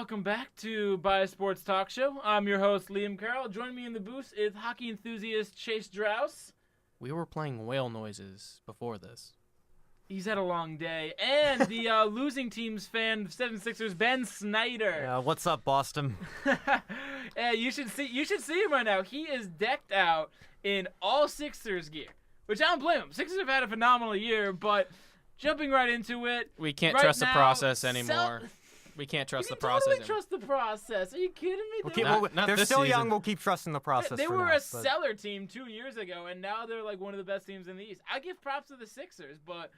welcome back to Bias Sports Talk Show. I'm your host, Liam Carroll. Joining me in the booth is hockey enthusiast Chase Draus. We were playing whale noises before this. He's had a long day. And the losing team's fan, 76ers, Ben Snyder. What's up, Boston? You should see him right now. He is decked out in all Sixers gear, which I don't blame him. Sixers have had a phenomenal year, but jumping right into it. We can't right trust now, the process anymore. We can't trust the process. Totally trust the process. Are you kidding me? They're still young. We'll keep trusting the process. They for were now, a seller team 2 years ago, and now they're like one of the best teams in the East. I give props to the Sixers, but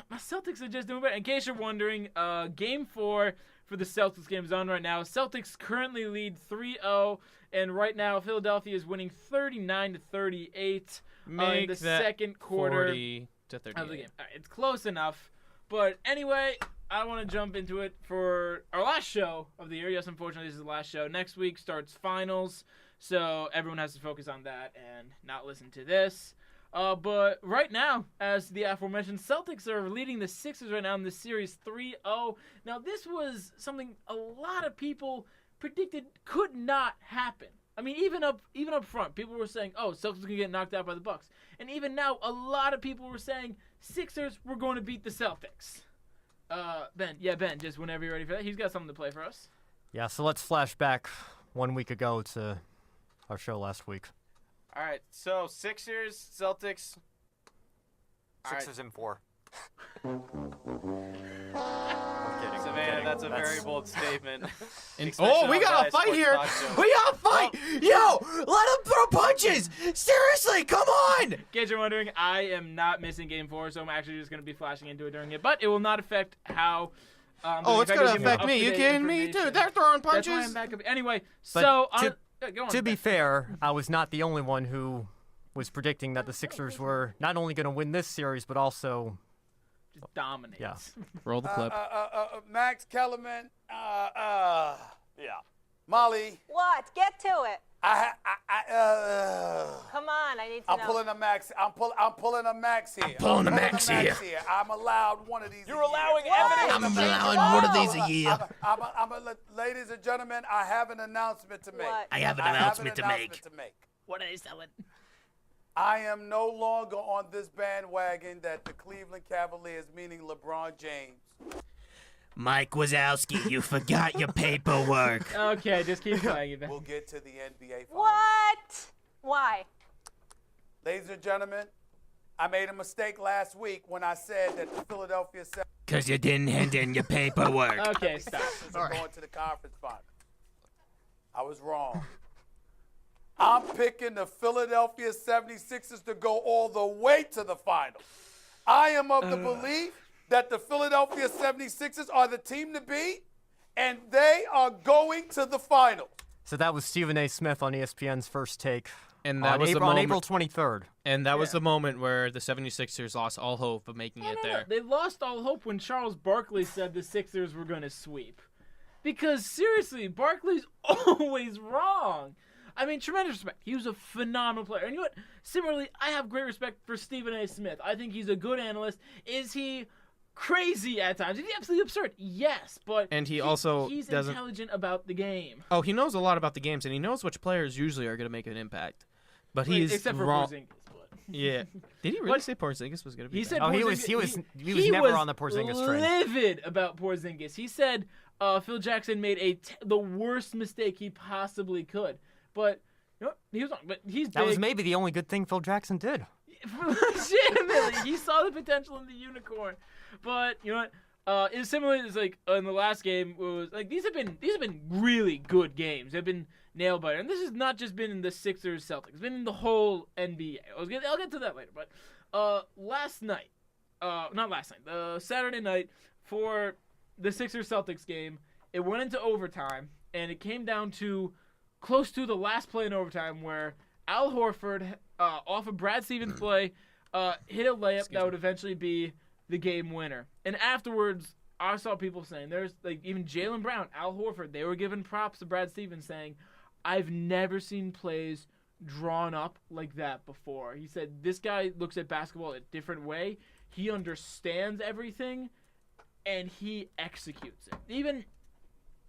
my Celtics are just doing better. In case you're wondering, Game 4 for the Celtics game is on right now. Celtics currently lead 3-0, and right now Philadelphia is winning 39-38 in the second quarter 40 to 38 of the game. All right, it's close enough, but anyway, I want to jump into it for our last show of the year. Yes, unfortunately, this is the last show. Next week starts finals, so everyone has to focus on that and not listen to this. But right now, as the aforementioned, Celtics are leading the Sixers right now in the series 3-0. Now, this was something a lot of people predicted could not happen. I mean, even up front, people were saying, "Oh, Celtics are gonna get knocked out by the Bucks," and even now, a lot of people were saying Sixers were going to beat the Celtics. Ben, just whenever you're ready for that, he's got something to play for us. Yeah, so let's flash back 1 week ago to our show last week. All right, so Sixers, Celtics. Sixers in 4. Savannah, that's a very bold statement. And we got a fight here. We got a fight! Yo, let them throw punches! Seriously, come on! In case you're wondering, I am not missing Game 4, so I'm actually just going to be flashing into it during it. But it will not affect how... it's going to affect me. You kidding me? Dude, they're throwing punches. That's why I'm back up. Anyway, But so... go on, to be Ben. fair, I was not the only one who was predicting that the Sixers were not only going to win this series, but also... Just dominates. Yeah. Roll the clip. Max Kellerman, Molly. What? Get to it. Come on, I need to I'm know. pulling a Max. I'm pulling a Max here. pulling a Max here. I'm allowed one of these. You're a allowing year. evidence. I'm allowing one of these a year. Ladies and gentlemen, I have an announcement to make. What? I have an announcement to make. What are they selling? I am no longer on this bandwagon that the Cleveland Cavaliers, meaning LeBron James. Mike Wazowski, you forgot your paperwork. Okay, just keep playing it, Ben. We'll get to the NBA Finals. What? Why? Ladies and gentlemen, I made a mistake last week when I said that the Philadelphia 76ers Because you didn't hand in your paperwork. Okay, stop. are going to the conference final. I was wrong. I'm picking the Philadelphia 76ers to go all the way to the final. I am of the belief that the Philadelphia 76ers are the team to beat, and they are going to the final. So that was Stephen A. Smith on ESPN's First Take And that was the on moment. April 23rd. And that was the moment where the 76ers lost all hope of making it there. They lost all hope when Charles Barkley said the Sixers were going to sweep. Because, seriously, Barkley's always wrong. I mean, tremendous respect. He was a phenomenal player. And you know what? Similarly, I have great respect for Stephen A. Smith. I think he's a good analyst. Is he crazy at times? Is he absolutely absurd? Yes, but And he also he's doesn't- intelligent about the game. Oh, he knows a lot about the games, and he knows which players usually are going to make an impact. But he's Except for wrong. Porzingis. But Yeah. Did he really What? say Porzingis was going to be he bad? said Oh, he Porzingis- was never on the Porzingis train. livid about Porzingis. He said Phil Jackson made the worst mistake he possibly could. But you know, he was wrong. But he's That big. was maybe the only good thing Phil Jackson did. Legitimately, he saw the potential in the unicorn. But you know what? It's similar. It's like in the last game. It was like these have been really good games. They've been nail biter, and this has not just been in the Sixers Celtics. It's been in the whole NBA. I'll get to that later. But Saturday night for the Sixers Celtics game, it went into overtime, and it came down to close to the last play in overtime where Al Horford, off of Brad Stevens' play, hit a layup that would eventually be the game winner. And afterwards, I saw people saying, there's like even Jaylen Brown, Al Horford, they were giving props to Brad Stevens saying, I've never seen plays drawn up like that before. He said, this guy looks at basketball a different way. He understands everything, and he executes it. Even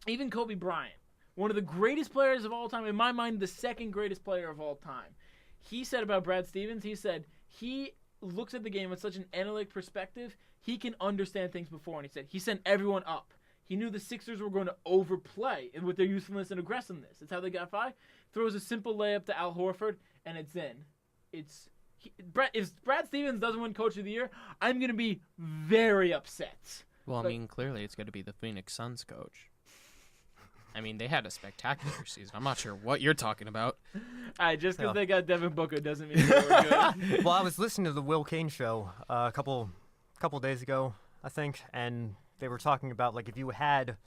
even Kobe Bryant, one of the greatest players of all time, in my mind, the second greatest player of all time. He said about Brad Stevens, he said he looks at the game with such an analytic perspective, he can understand things before. And he said he sent everyone up. He knew the Sixers were going to overplay with their youthfulness and aggressiveness. That's how they got 5. Throws a simple layup to Al Horford, and it's in. If Brad Stevens doesn't win Coach of the Year, I'm going to be very upset. Well, I mean, clearly it's going to be the Phoenix Suns coach. I mean, they had a spectacular season. I'm not sure what you're talking about. Just because they got Devin Booker doesn't mean they were good. Well, I was listening to the Will Kane show a couple days ago, I think, and they were talking about, like, if you had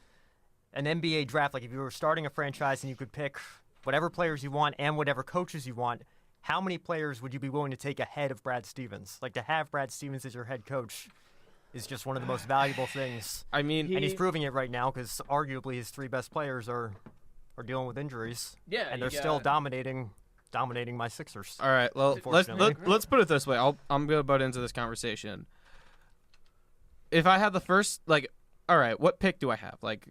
an NBA draft, like if you were starting a franchise and you could pick whatever players you want and whatever coaches you want, how many players would you be willing to take ahead of Brad Stevens? Like, to have Brad Stevens as your head coach is just one of the most valuable things. I mean, and he's proving it right now because arguably his 3 best players are dealing with injuries. Yeah, and they're still dominating my Sixers. All right, well, let's put it this way. I'm gonna butt into this conversation. If I had the first, like, all right, what pick do I have? Like,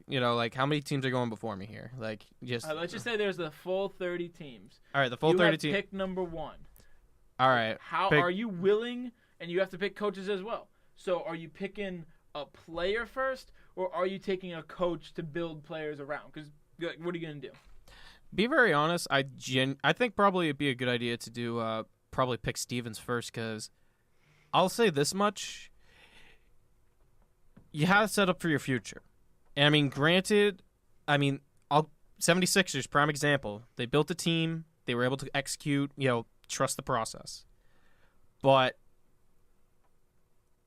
how many teams are going before me here? Like, just let's just say there's the full 30 teams. All right, the full 30 teams. Pick number 1. All right. Are you willing? And you have to pick coaches as well. So, are you picking a player first, or are you taking a coach to build players around? Because what are you gonna do? Be very honest. I think probably it'd be a good idea to do probably pick Stevens first, because I'll say this much. You have to set up for your future. And, I mean, granted, 76ers, prime example. They built a team. They were able to execute, trust the process. But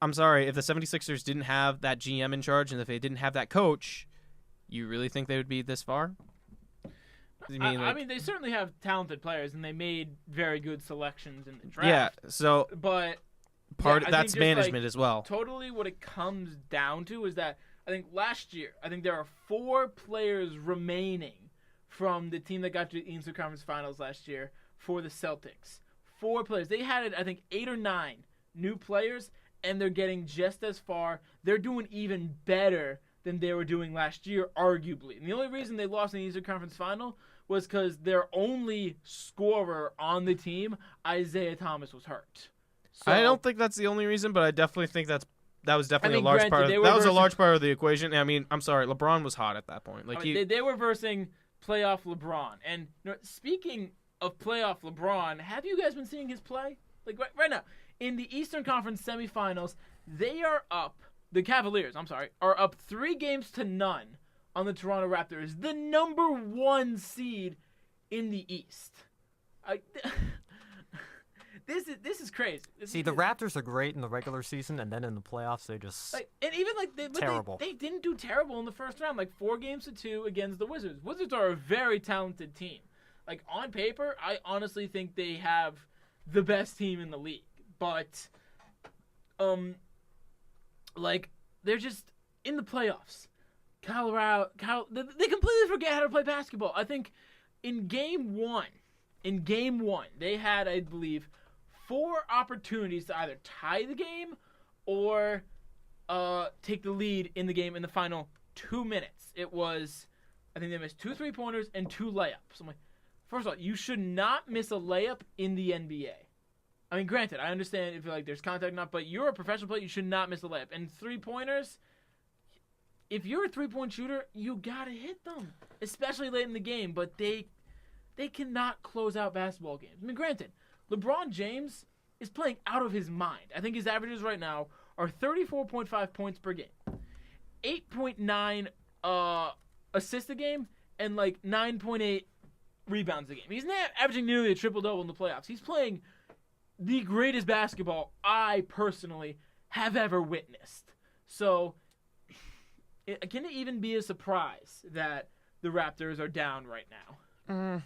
I'm sorry, if the 76ers didn't have that GM in charge and if they didn't have that coach, you really think they would be this far? I mean, they certainly have talented players, and they made very good selections in the draft. Yeah, so... But... that's management as well. Totally what it comes down to is that I think last year, there are 4 players remaining from the team that got to the Eastern Conference Finals last year for the Celtics. 4 players. They had, I think, 8 or 9 new players, and they're getting just as far. They're doing even better than they were doing last year, arguably. And the only reason they lost in the Eastern Conference Final was because their only scorer on the team, Isaiah Thomas, was hurt. So, I don't think that's the only reason, but I definitely think that was definitely a large part. Was a large part of the equation. I mean, I'm sorry, LeBron was hot at that point. Like they were versing playoff LeBron. And speaking of playoff LeBron, have you guys been seeing his play? Like right now, in the Eastern Conference semifinals, they are up. The Cavaliers, are up 3-0 on the Toronto Raptors, the number 1 seed in the East. This is crazy. The Raptors are great in the regular season, and then in the playoffs, they just terrible. They didn't do terrible in the first round, 4-2 against the Wizards. Wizards are a very talented team. On paper, I honestly think they have the best team in the league. But, they're just in the playoffs. Colorado, they completely forget how to play basketball. I think in game one, they had, I believe, 4 opportunities to either tie the game or take the lead in the game in the final 2 minutes. It was, I think they missed 2 3-pointers and 2 layups. I'm like, first of all, you should not miss a layup in the NBA. I mean, granted, I understand if there's contact or not, but you're a professional player, you should not miss a layup. And 3-pointers, if you're a 3-point shooter, you gotta hit them, especially late in the game. But they cannot close out basketball games. I mean, granted, LeBron James is playing out of his mind. I think his averages right now are 34.5 points per game, 8.9 assists a game, and 9.8 rebounds a game. He's now averaging nearly a triple-double in the playoffs. He's playing the greatest basketball I personally have ever witnessed. So, can it even be a surprise that the Raptors are down right now?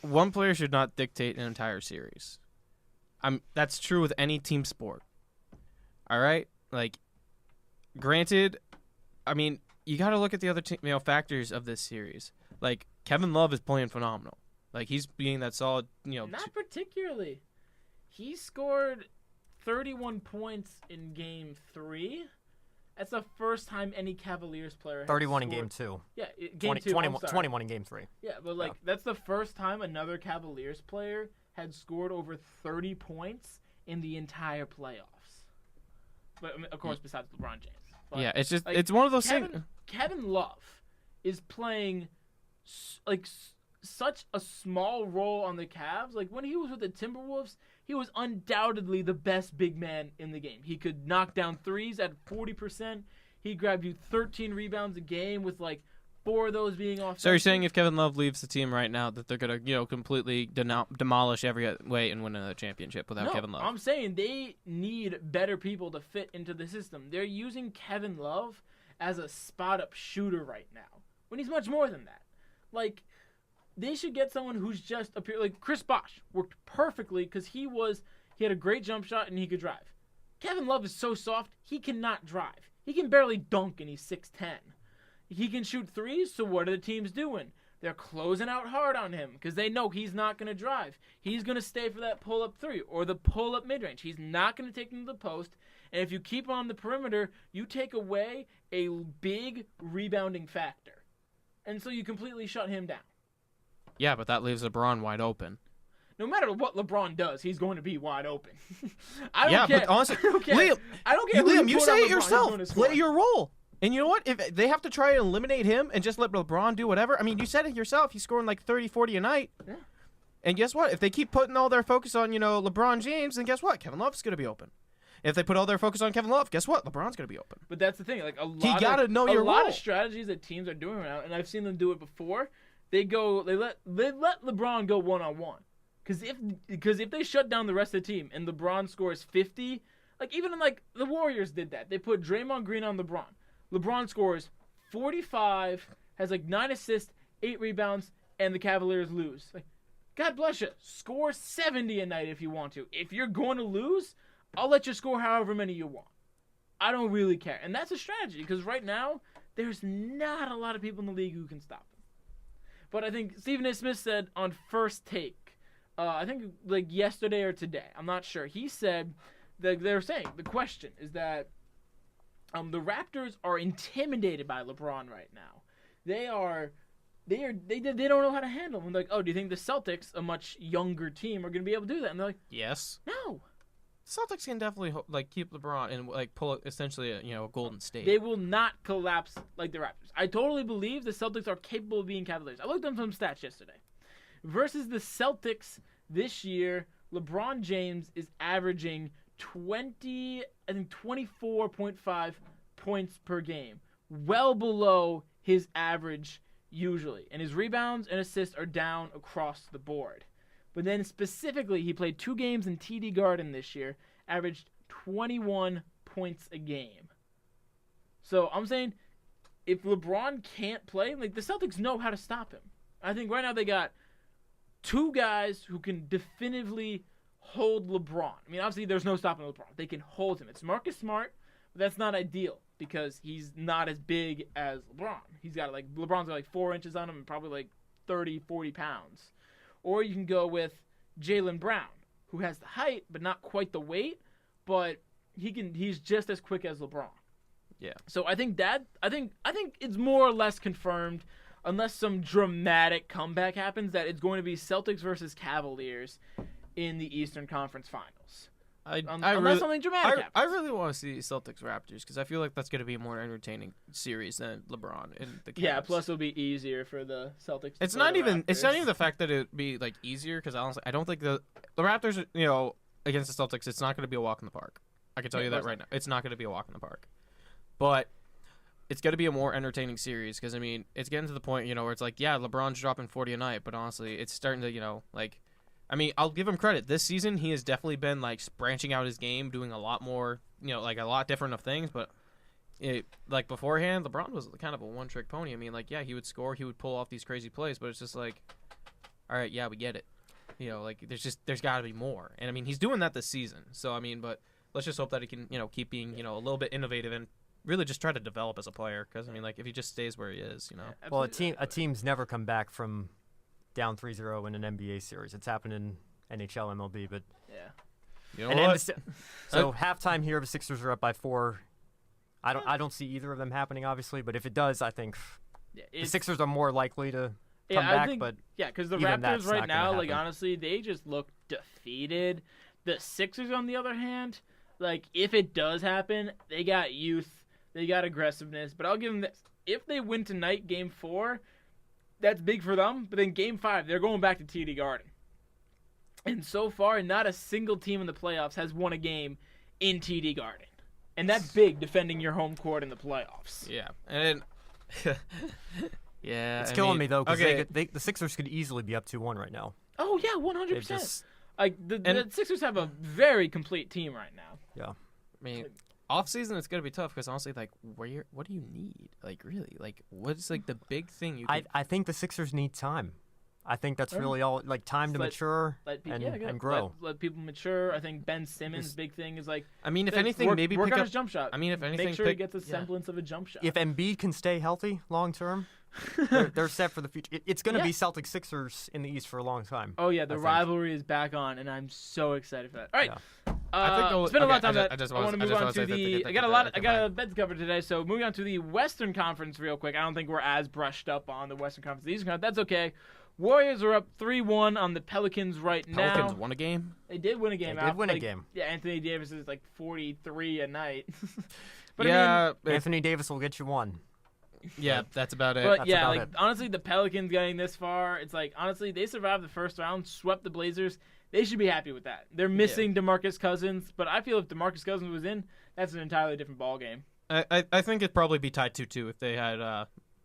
One player should not dictate an entire series. That's true with any team sport. All right? Granted, I mean, you got to look at the other factors of this series. Kevin Love is playing phenomenal. He's being that solid, Not particularly. He scored 31 points in Game 3, That's the first time any Cavaliers player has 31 in scored. Game 2. Yeah, game 2. 21 in Game 3. Yeah, but that's the first time another Cavaliers player had scored over 30 points in the entire playoffs. But of course, besides LeBron James. But, yeah, it's just it's one of those things. Kevin Love is playing such a small role on the Cavs. Like when he was with the Timberwolves, he was undoubtedly the best big man in the game. He could knock down threes at 40%. He grabbed you 13 rebounds a game with 4 of those being offensive. So you're saying if Kevin Love leaves the team right now that they're going to, completely demolish every way and win another championship without Kevin Love? I'm saying they need better people to fit into the system. They're using Kevin Love as a spot-up shooter right now when he's much more than that. They should get someone who's just Chris Bosh worked perfectly because he had a great jump shot and he could drive. Kevin Love is so soft, he cannot drive. He can barely dunk and he's 6'10". He can shoot threes, so what are the teams doing? They're closing out hard on him because they know he's not going to drive. He's going to stay for that pull-up three or the pull-up mid-range. He's not going to take them to the post. And if you keep on the perimeter, you take away a big rebounding factor. And so you completely shut him down. Yeah, but that leaves LeBron wide open. No matter what LeBron does, he's going to be wide open. I don't care. But honestly, Liam, I don't care. Liam, you say it yourself. Play your role. And you know what? If they have to try and eliminate him and just let LeBron do whatever, I mean, you said it yourself. He's scoring 30, 40 a night. Yeah. And guess what? If they keep putting all their focus on, LeBron James, then guess what? Kevin Love's going to be open. If they put all their focus on Kevin Love, guess what? LeBron's going to be open. But that's the thing. A lot of strategies that teams are doing right now, and I've seen them do it before. They let LeBron go one-on-one. Because if they shut down the rest of the team and LeBron scores 50, even the Warriors did that. They put Draymond Green on LeBron. LeBron scores 45, has 9 assists, 8 rebounds, and the Cavaliers lose. God bless you. Score 70 a night if you want to. If you're going to lose, I'll let you score however many you want. I don't really care. And that's a strategy because right now, there's not a lot of people in the league who can stop him. But I think Stephen A. Smith said on First Take, I think yesterday or today, I'm not sure. He said that they're saying the question is that the Raptors are intimidated by LeBron right now. They don't know how to handle him. Do you think the Celtics, a much younger team, are going to be able to do that? And they're like, yes. No. Celtics can definitely keep LeBron and pull essentially a Golden State. They will not collapse like the Raptors. I totally believe the Celtics are capable of being Cavaliers. I looked up some stats yesterday. Versus the Celtics this year, LeBron James is averaging 24.5 points per game, well below his average usually. And his rebounds and assists are down across the board. But then specifically, he played 2 games in TD Garden this year, averaged 21 points a game. So I'm saying if LeBron can't play, the Celtics know how to stop him. I think right now they got 2 guys who can definitively hold LeBron. I mean, obviously there's no stopping LeBron. They can hold him. It's Marcus Smart, but that's not ideal because he's not as big as LeBron. He's got LeBron's got 4 inches on him and probably 30, 40 pounds. Or you can go with Jaylen Brown, who has the height but not quite the weight, but he's just as quick as LeBron. Yeah. So I think it's more or less confirmed, unless some dramatic comeback happens, that it's going to be Celtics versus Cavaliers in the Eastern Conference Finals. Unless something dramatic happens. I really want to see Celtics Raptors because I feel like that's going to be a more entertaining series than LeBron and the Cavs. Yeah, plus it'll be easier for the Celtics. It's not even the fact that it'd be easier because honestly I don't think the Raptors against the Celtics it's not going to be a walk in the park. I can tell you that right now. It's not going to be a walk in the park. But it's going to be a more entertaining series because it's getting to the point where it's LeBron's dropping 40 a night, but honestly it's starting to I'll give him credit. This season, he has definitely been branching out his game, doing a lot more, a lot different of things. But beforehand, LeBron was kind of a one-trick pony. He would score, he would pull off these crazy plays, but it's just all right, yeah, we get it. There's got to be more. And he's doing that this season. So but let's just hope that he can, keep being, a little bit innovative and really just try to develop as a player. Because if he just stays where he is, Well, a team's never come back from down 3-0 in an NBA series. It's happened in NHL, MLB, but yeah. You know what? So halftime here, the Sixers are up by 4. I don't see either of them happening, obviously, but if it does, I think the It's- Sixers are more likely to come I back. think, but because the even that's Raptors right not now, gonna like happen. honestly, they just look defeated. The Sixers, on the other hand, like if it does happen, they got youth, they got aggressiveness. But I'll give them this: if they win tonight, Game 4, that's big for them. But then Game 5, they're going back to TD Garden. And so far, not a single team in the playoffs has won a game in TD Garden. And that's big, defending your home court in the playoffs. Yeah, and yeah, it's I killing mean, me though because okay. the Sixers could easily be up 2-1 right now. Oh yeah, They 100%. just Like the Sixers have a very complete team right now. yeah. I mean, off season it's gonna be tough because honestly, like, what do you need? Like, really, like, what's like the big thing you? I think the Sixers need time. I think that's really all, like, time to Let- mature Let and, yeah, and grow. Let people mature. I think Ben Simmons' big thing is like. I mean, if like, anything, work, maybe work pick on up. his jump shot. I mean, if anything, make sure pick, he gets a yeah. semblance of a jump shot. If Embiid can stay healthy long term, they're set for the future. It's going to be Celtics Sixers in the East for a long time. Oh yeah, the I think. rivalry is back on, and I'm so excited for that. All right, Yeah. I think it's been a lot of time. I that just I want to move on to the. I got a lot. I got a bed to cover today, so moving on to the Western Conference real quick. I don't think we're as brushed up on the Western Conference. The Eastern Conference, that's okay. Warriors are up 3-1 on the Pelicans right now. Pelicans won a game. They did win a game. They did win a like, game. Yeah, Anthony Davis is like 43 a night. But Yeah, I mean, Anthony Davis will get you one. yeah, that's about it. but That's yeah, about like it. honestly, the Pelicans getting this far, it's like honestly they survived the first round, swept the Blazers. They should be happy with that. They're missing DeMarcus Cousins, but I feel if DeMarcus Cousins was in, that's an entirely different ball game. I think it'd probably be tied 2-2 if they had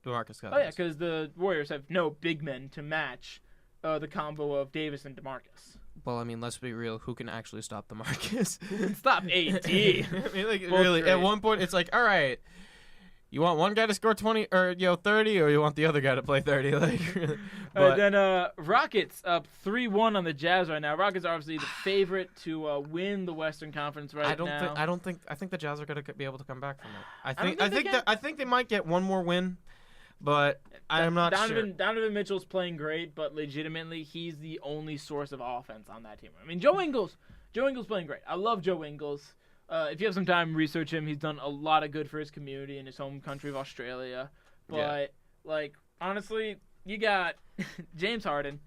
DeMarcus Cousins. Oh yeah, because the Warriors have no big men to match the combo of Davis and DeMarcus. Well, I mean, let's be real. Who can actually stop DeMarcus? Stop AD. I mean, like, Both really, great. at one point, it's like, all right, you want one guy to score 20 or 30, or you want the other guy to play 30? Like, but Then Rockets up 3-1 on the Jazz right now. Rockets are obviously the favorite to win the Western Conference right now. I think the Jazz are gonna be able to come back from it. don't I think they might get one more win, but I'm not sure. Donovan Mitchell's playing great, but legitimately, he's the only source of offense on that team. I mean, Joe Ingles playing great. I love Joe Ingles. If you have some time, research him. He's done a lot of good for his community in his home country of Australia. But, like, honestly, you got James Harden,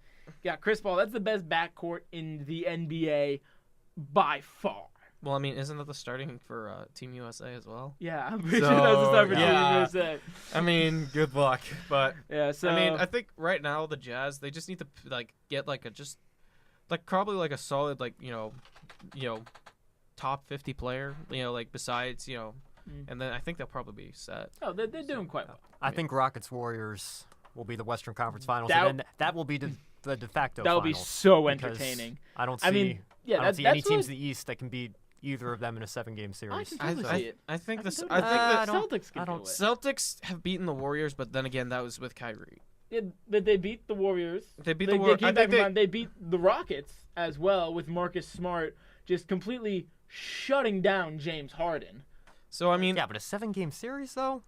you got Chris Paul. That's the best backcourt in the NBA by far. Well, I mean, isn't that the starting for Team USA as well? Yeah, I'm pretty sure that's the start for Team USA. I mean, good luck, but Yeah, so I mean, I think right now the Jazz, they just need to like get like a probably like a solid like you know top 50 player, like besides and then I think they'll probably be set. oh, they're doing quite well. I think Rockets Warriors will be the Western Conference Finals, That- and then that will be the de facto That'll be finals, so because entertaining. I don't see. I mean, yeah, I don't see any that's teams really- in the East that can beat either of them in a 7-game series. I can totally see it. I think the I think the Celtics Celtics can do it. Celtics have beaten the Warriors, but then again, that was with Kyrie. Yeah, but they beat the Warriors. They beat the Warriors. They beat the Rockets as well with Marcus Smart just completely shutting down James Harden. So I mean, Yeah, but a 7-game series though.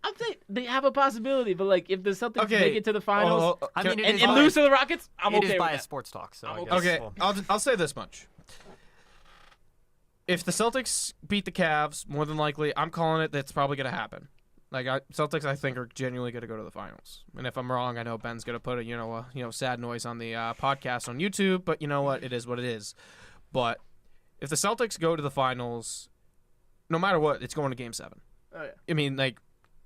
I'll say they have a possibility, but like if the Celtics Okay. make it to the finals I mean, it and is lose biased. to the Rockets, I'm It okay is with biased that. sports talk, so I'm I okay. guess. okay, well, I'll say this much. If the Celtics beat the Cavs, more than likely, I'm calling it. That's probably gonna happen. Like Celtics, I think are genuinely gonna go to the finals. And if I'm wrong, I know Ben's gonna put a sad noise on the podcast on YouTube. But you know what? It is what it is. But if the Celtics go to the finals, no matter what, it's going to Game 7. Oh yeah. I mean, like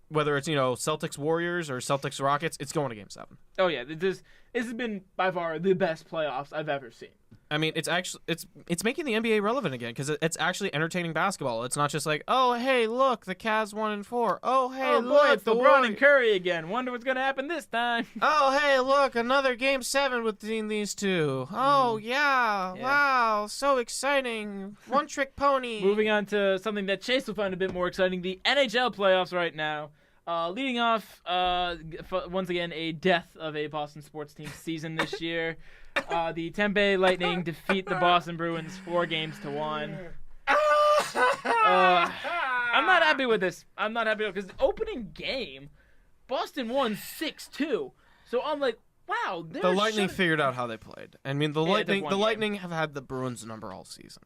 whether it's Celtics Warriors or Celtics Rockets, it's going to Game 7. Oh yeah. This has been by far the best playoffs I've ever seen. I mean, it's actually it's making the NBA relevant again because it's actually entertaining basketball. It's not just like, oh hey, look, the Cavs 1-4. Oh hey, Oh boy, look, it's the LeBron Warriors. and Curry again. Wonder what's gonna happen this time. Oh hey, look, another Game 7 between these two. Oh yeah, Yeah. wow, so exciting. One trick pony. Moving on to something that Chase will find a bit more exciting, the NHL playoffs right now. Leading off, once again, a death of a Boston sports team season this year. The Tampa Bay Lightning defeat the Boston Bruins 4-1. I'm not happy with this. I'm not happy because the opening game, Boston won 6-2. So I'm like, How? The Lightning figured out how they played. I mean, the Lightning game. have had the Bruins number all season.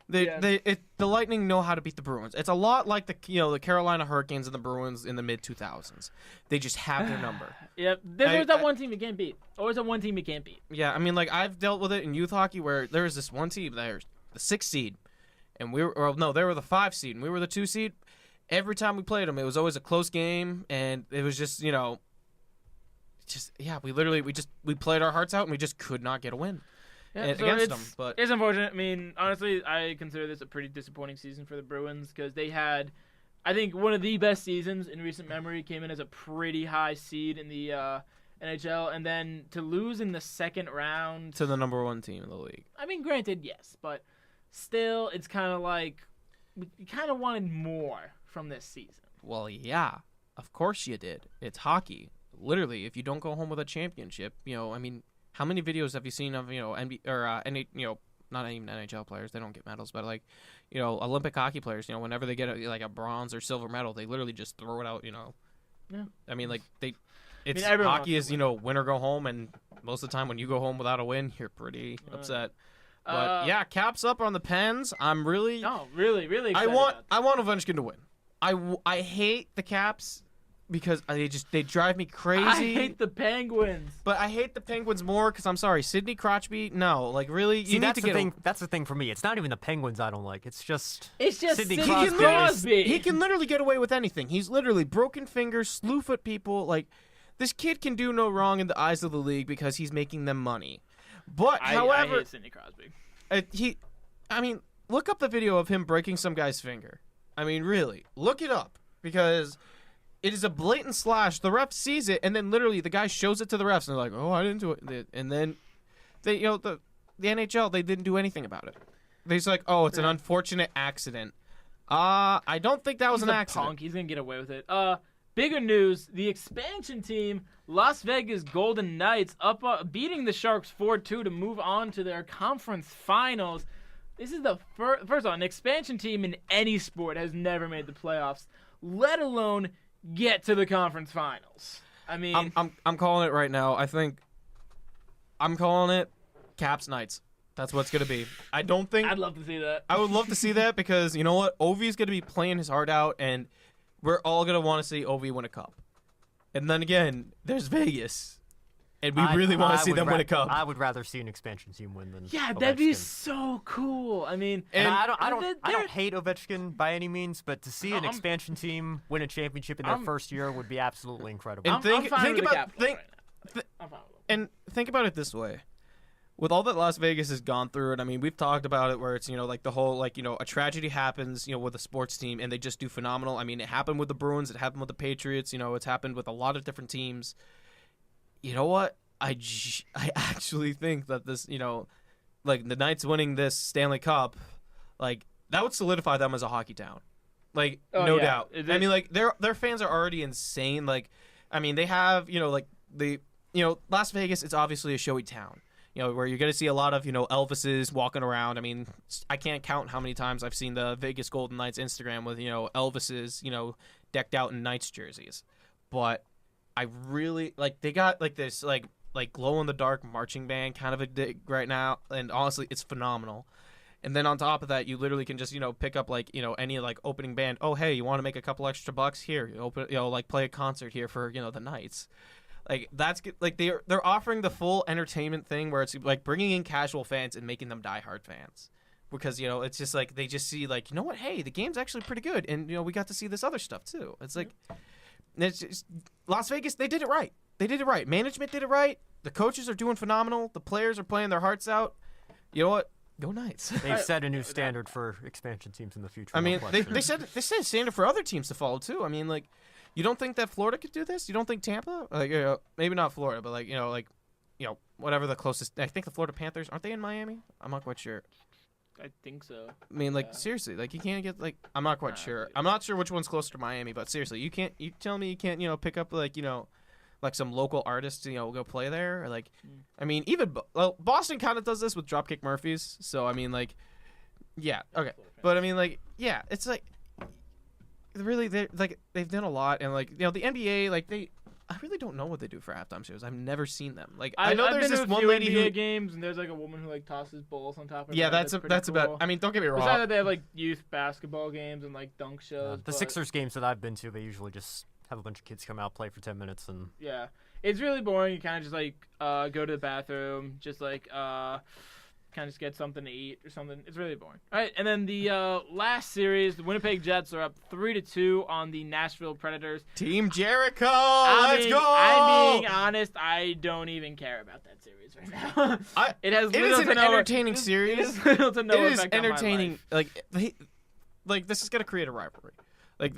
Yeah. The Lightning know how to beat the Bruins. It's a lot like the Carolina Hurricanes and the Bruins in the mid 2000s. They just have their number. Yep. There's always that one team you can't beat. Always that one team you can't beat. Yeah, I mean, like I've dealt with it in youth hockey where there was this one team, there's the 6th seed, and they were the 5 seed, and we were the 2 seed. Every time we played them, it was always a close game, and it was just we played our hearts out and we just could not get a win against them. But it's unfortunate. I mean, honestly, I consider this a pretty disappointing season for the Bruins because they had, I think, one of the best seasons in recent memory. Came in as a pretty high seed in the NHL, and then to lose in the second round to the number 1 team in the league. I mean, granted, yes, but still, it's kind of like we kind of wanted more from this season. Well, yeah, of course you did. It's hockey. Literally, if you don't go home with a championship, I mean, how many videos have you seen of, NBA or not even NHL players, they don't get medals, but like, Olympic hockey players, whenever they get a bronze or silver medal, they literally just throw it out, Yeah. I mean, like everyone hockey wants is, win or go home, and most of the time when you go home without a win, you're pretty upset. But yeah, Caps up on the Pens. I'm really really excited I want about Ovechkin to win. I hate the Caps because they drive me crazy. I hate the Penguins. But I hate the Penguins more because I'm sorry, Sidney Crosby. No, like really, you need to get. That's the thing for me. It's not even the Penguins I don't like. It's just Sidney Crosby. He can literally get away with anything. He's literally broken fingers, slew foot people. Like this kid can do no wrong in the eyes of the league because he's making them money. But however, I hate Sidney Crosby. Look up the video of him breaking some guy's finger. I mean, really, look it up because it is a blatant slash. The ref sees it, and then literally the guy shows it to the refs, and they're like, "Oh, I didn't do it." And then they, the NHL, they didn't do anything about it. They're just like, "Oh, it's an unfortunate accident." I don't think that was an accident. Punk. He's gonna get away with it. Bigger news: the expansion team, Las Vegas Golden Knights, beating the Sharks 4-2 to move on to their conference finals. This is the first of all, an expansion team in any sport has never made the playoffs, let alone get to the conference finals. I mean, I'm calling it right now. I'm calling it Caps Knights. That's what it's gonna be. I'd love to see that. I would love to see that because you know what, Ovi's gonna be playing his heart out, and we're all gonna want to see Ovi win a cup. And then again, there's Vegas, and we really want to see them win a cup. I would rather see an expansion team win than Ovechkin. That'd be so cool. I mean, and I don't hate Ovechkin by any means, but to see an expansion team win a championship in their first year would be absolutely incredible. And think about it this way. With all that Las Vegas has gone through, and I mean, we've talked about it where it's, like the whole, like, a tragedy happens, with a sports team and they just do phenomenal. I mean, it happened with the Bruins. It happened with the Patriots. It's happened with a lot of different teams. You know what? I actually think that this, like the Knights winning this Stanley Cup, like that would solidify them as a hockey town. Like, no doubt. I mean, like their fans are already insane. Like, I mean, they have, Las Vegas, it's obviously a showy town. Where you're going to see a lot of, Elvises walking around. I mean, I can't count how many times I've seen the Vegas Golden Knights Instagram with, Elvises, decked out in Knights jerseys. But I really, they got, this, glow-in-the-dark marching band kind of a dig right now. And honestly, it's phenomenal. And then on top of that, you literally can just, pick up, any, opening band. Oh, hey, you want to make a couple extra bucks? Here, play a concert here for, the Knights. That's they're offering the full entertainment thing where it's bringing in casual fans and making them diehard fans, because it's just they just see what, hey, the game's actually pretty good, and we got to see this other stuff too. It's it's just, Las Vegas, they did it right. Management did it right. The coaches are doing phenomenal. The players are playing their hearts out. You know what? Go Knights. They've set a new standard for expansion teams in the future. I mean, they set a standard for other teams to follow too. I mean, you don't think that Florida could do this? You don't think Tampa? Maybe not Florida, but whatever the closest. I think the Florida Panthers, aren't they in Miami? I'm not quite sure. I think so. I mean, seriously, you can't get I'm not quite sure. I'm not sure which one's closer to Miami, but seriously, you tell me you can't pick up some local artists to go play there. I mean, even Boston kind of does this with Dropkick Murphys. So I mean, yeah, okay, but I mean, yeah, it's really they've done a lot, and the NBA, I really don't know what they do for halftime shows. I've never seen them. Like I've know there's been this to a one few lady NBA who games, and there's like a woman who like tosses balls on top of. Yeah, her. that's cool. about. I mean, don't get me wrong. Besides that, they have like youth basketball games and like dunk shows. The Sixers games that I've been to, they usually just have a bunch of kids come out, play for 10 minutes, and yeah, it's really boring. You kind of just like go to the bathroom, just like kind of just get something to eat or something. It's really boring. All right, and then the last series, the Winnipeg Jets are up 3-2 on the Nashville Predators. Team Jericho, let's go! I'm being honest. I don't even care about that series right now. It has It is an entertaining series. It is little to no It is effect on my entertaining. life. Like this is gonna create a rivalry. Like,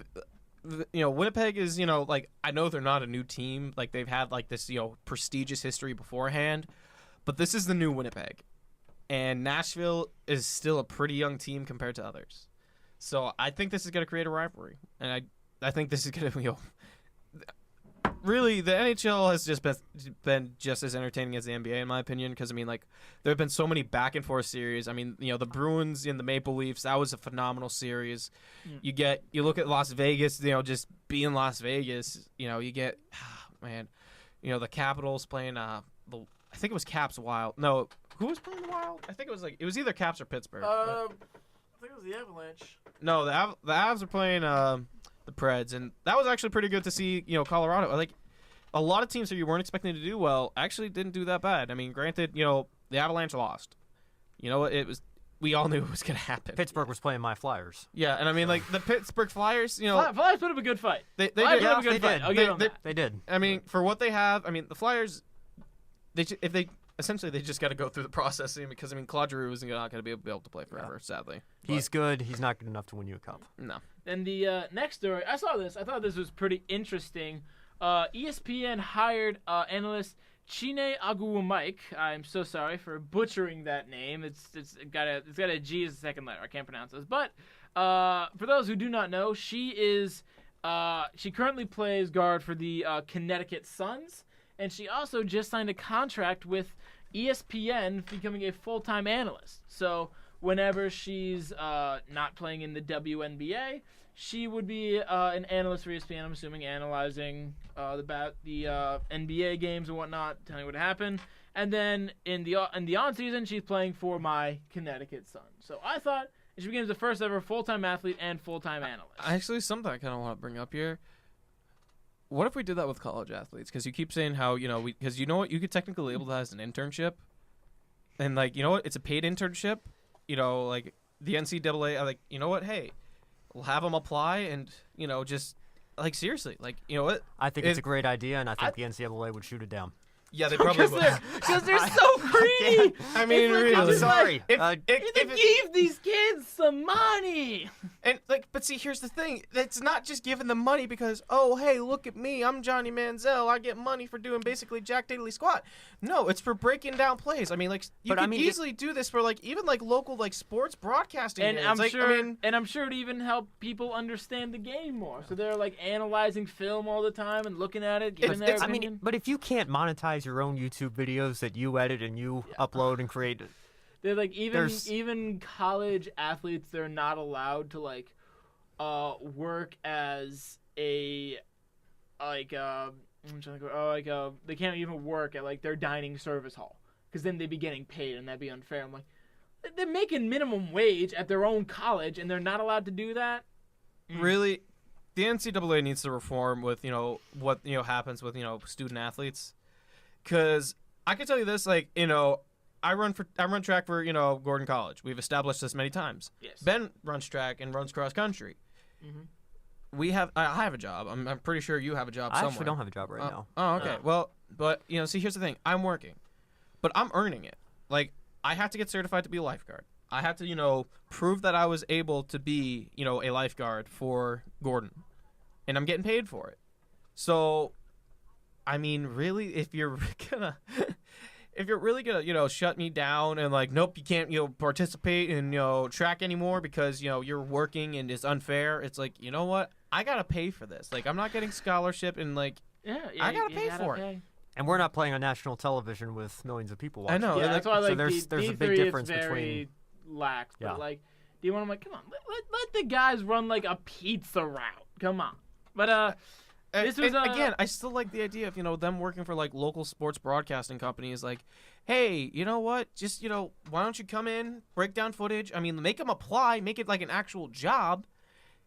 Winnipeg is, like I know they're not a new team. Like they've had like this, prestigious history beforehand, but this is the new Winnipeg. And Nashville is still a pretty young team compared to others. So I think this is going to create a rivalry. And I think this is going to, really, the NHL has just been just as entertaining as the NBA, in my opinion. Because, there have been so many back-and-forth series. The Bruins and the Maple Leafs, that was a phenomenal series. Mm. You look at Las Vegas, just being Las Vegas, you get, the Capitals playing, I think it was Caps Wild. No, who was playing the Wild? I think it was either Caps or Pittsburgh. I think it was the Avalanche. No, the Avs are playing the Preds, and that was actually pretty good to see. Colorado, like a lot of teams that you weren't expecting to do well actually didn't do that bad. Granted, the Avalanche lost. It was. We all knew it was going to happen. Pittsburgh was playing my Flyers. Yeah, and the Pittsburgh Flyers, Flyers put up a good fight. They Flyers did. put up a good fight. I'll give them that. They did. For what they have, the Flyers, essentially they just got to go through the processing because Claude Giroux is not going to be able to play forever, sadly. He's good. He's not good enough to win you a cup. No. And the next story, I saw this. I thought this was pretty interesting. ESPN hired analyst Chine Aguwamike. I'm so sorry for butchering that name. It's got a G as a second letter. I can't pronounce this. But for those who do not know, she currently plays guard for the Connecticut Suns, and she also just signed a contract with ESPN, becoming a full-time analyst. So whenever she's not playing in the WNBA, she would be an analyst for ESPN, I'm assuming, analyzing the NBA games and whatnot, telling what happened. And then in the on-season, she's playing for my Connecticut Sun. So I thought she becomes the first ever full-time athlete and full-time analyst. Actually, something I kind of want to bring up here. What if we did that with college athletes? Because you keep saying how, because you know what? You could technically label that as an internship. And, what? It's a paid internship. The NCAA, you know what? Hey, we'll have them apply and, just, seriously, what? I think it's a great idea, and I think the NCAA would shoot it down. Yeah, they probably would. Because they're so greedy. Really. I'm sorry. They gave these kids some money. And but see, here's the thing. It's not just giving them money because, oh, hey, look at me. I'm Johnny Manziel. I get money for doing basically Jack Daly squat. No, it's for breaking down plays. You could easily do this for even local sports broadcasting. And I'm sure it'd even help people understand the game more. So they're analyzing film all the time and looking at it, giving their opinion. But if you can't monetize your own YouTube videos that you edit and you upload and create, they're even college athletes, they're not allowed to work as a they can't even work at their dining service hall because then they'd be getting paid and that'd be unfair. I'm they're making minimum wage at their own college and they're not allowed to do that. Really, the NCAA needs to reform with what happens with student athletes. Because I can tell you this, I run track for Gordon College. We've established this many times. Yes. Ben runs track and runs cross country. Mm-hmm. I have a job. I'm pretty sure you have a job somewhere. I actually don't have a job right now. Oh, okay. Well, but see, here's the thing. I'm working, but I'm earning it. I have to get certified to be a lifeguard. I have to prove that I was able to be a lifeguard for Gordon, and I'm getting paid for it. So. Really, if you're really gonna, shut me down and nope, you can't, participate in, track anymore because, you're working and it's unfair. It's you know what? I gotta pay for this. I'm not getting scholarship and I gotta pay for it. And we're not playing on national television with millions of people watching. I know. Yeah, that's why so there's a big difference it's very between lax. But do you want to come on? Let the guys run a pizza route. Come on. But Again, I still like the idea of, them working for, like, local sports broadcasting companies. Like, hey, you know what? Just, why don't you come in, break down footage? I mean, make them apply, make it like an actual job.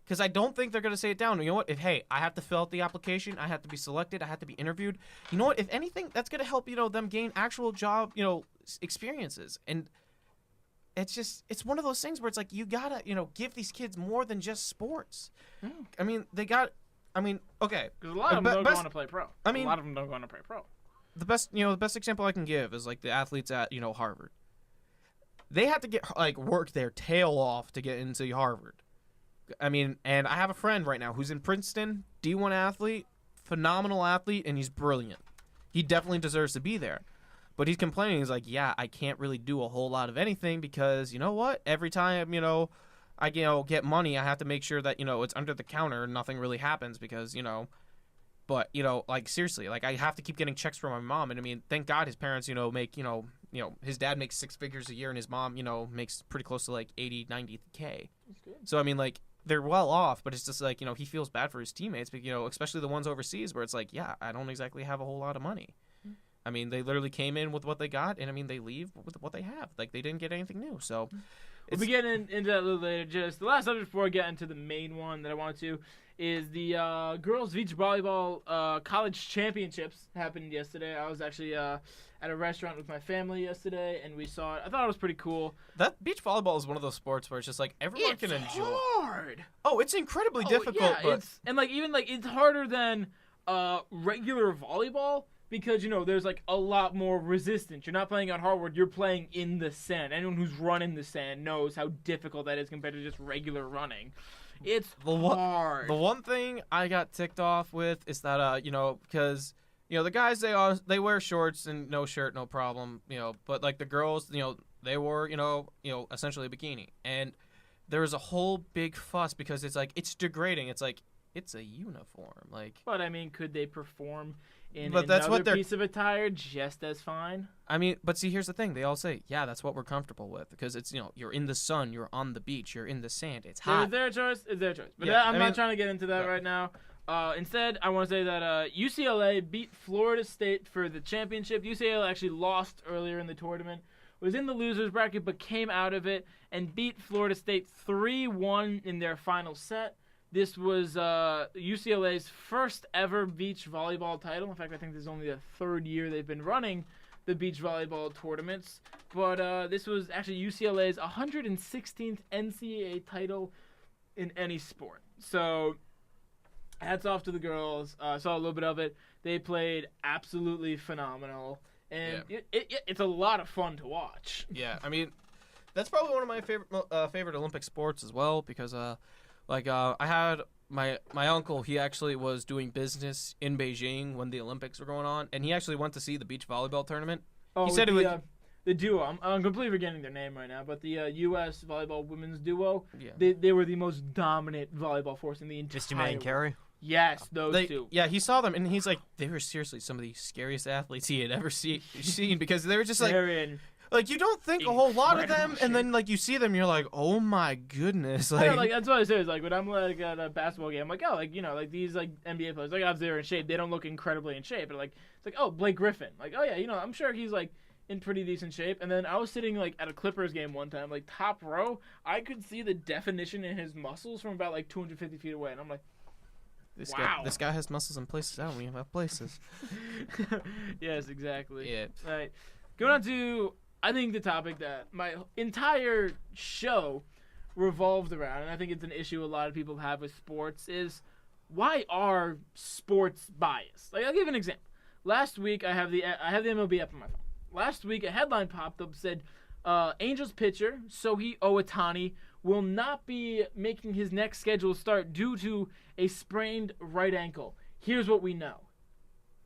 Because I don't think they're going to say it down. You know what? Hey, I have to fill out the application. I have to be selected. I have to be interviewed. You know what? If anything, that's going to help, them gain actual job, experiences. And it's one of those things where it's like, you got to, give these kids more than just sports. I mean, okay. Because a lot of them don't go on to play pro. I mean, a lot of them don't go on to play pro. The best example I can give is, like, the athletes at, Harvard. They have to get, like, work their tail off to get into Harvard. I mean, and I have a friend right now who's in Princeton, D1 athlete, phenomenal athlete, and he's brilliant. He definitely deserves to be there. But he's complaining. He's like, yeah, I can't really do a whole lot of anything because, you know what? Every time, I, get money, I have to make sure that, it's under the counter and nothing really happens because, But, like, seriously, like, I have to keep getting checks from my mom. And, I mean, thank God his parents, make, his dad makes 6 figures a year and his mom, makes pretty close to, like, 80, 90K. That's good. So, I mean, like, they're well off, but it's just like, he feels bad for his teammates, but, especially the ones overseas where it's like, yeah, I don't exactly have a whole lot of money. I mean, they literally came in with what they got, and, I mean, they leave with what they have. Like, they didn't get anything new, so. We'll be getting into that a little later. Just the last subject before I get into the main one that I want to is the girls beach volleyball college championships happened yesterday. I was actually at a restaurant with my family yesterday, and we saw it. I thought it was pretty cool. That beach volleyball is one of those sports where it's just like everyone can enjoy. It's hard. Oh, it's incredibly difficult. Yeah, but... it's harder than regular volleyball. Because, there's, like, a lot more resistance. You're not playing on hardwood. You're playing in the sand. Anyone who's run in the sand knows how difficult that is compared to just regular running. It's hard. The one thing I got ticked off with is that, because, the guys, they wear shorts and no shirt, no problem, But, like, the girls, they wore, essentially a bikini. And there was a whole big fuss because it's, like, it's degrading. It's, like, it's a uniform. Like. But, I mean, could they perform in another piece of attire just as fine? I mean, but see, here's the thing. They all say, yeah, that's what we're comfortable with. Because it's, you're in the sun, you're on the beach, you're in the sand, it's hot. It's their choice. But yeah, I'm not trying to get into that right now. Instead, I want to say that UCLA beat Florida State for the championship. UCLA actually lost earlier in the tournament, was in the losers bracket, but came out of it and beat Florida State 3-1 in their final set. This was UCLA's first ever beach volleyball title. In fact, I think this is only the 3rd year they've been running the beach volleyball tournaments. But this was actually UCLA's 116th NCAA title in any sport. So hats off to the girls. I saw a little bit of it. They played absolutely phenomenal. And it's a lot of fun to watch. Yeah, I mean, that's probably one of my favorite Olympic sports as well because I had my uncle, he actually was doing business in Beijing when the Olympics were going on, and he actually went to see the beach volleyball tournament. Oh, he said the duo. I'm completely forgetting their name right now, but the U.S. volleyball women's duo, they were the most dominant volleyball force in the entire Mr. May and Carey? Yes, those two. Yeah, he saw them, and he's like, they were seriously some of the scariest athletes he had ever seen because they were just like... Like, you don't think a whole lot of them, and then, like, you see them, you're like, oh, my goodness. Like, that's what I say. Is like, when I'm, like, at a basketball game, I'm like, oh, like, these, like, NBA players, like, obviously they're in shape. They don't look incredibly in shape. But, like, it's like, oh, Blake Griffin. Like, oh, yeah, I'm sure he's, like, in pretty decent shape. And then I was sitting, like, at a Clippers game one time, like, top row. I could see the definition in his muscles from about, like, 250 feet away. And I'm like, wow. This guy has muscles in places I don't even have places. Yes, exactly. Yeah. All right. Going on to... I think the topic that my entire show revolved around, and I think it's an issue a lot of people have with sports, is why are sports biased? Like, I'll give an example. Last week, I have the MLB app on my phone. Last week, a headline popped up said, Angels pitcher Shohei Ohtani will not be making his next scheduled start due to a sprained right ankle. Here's what we know.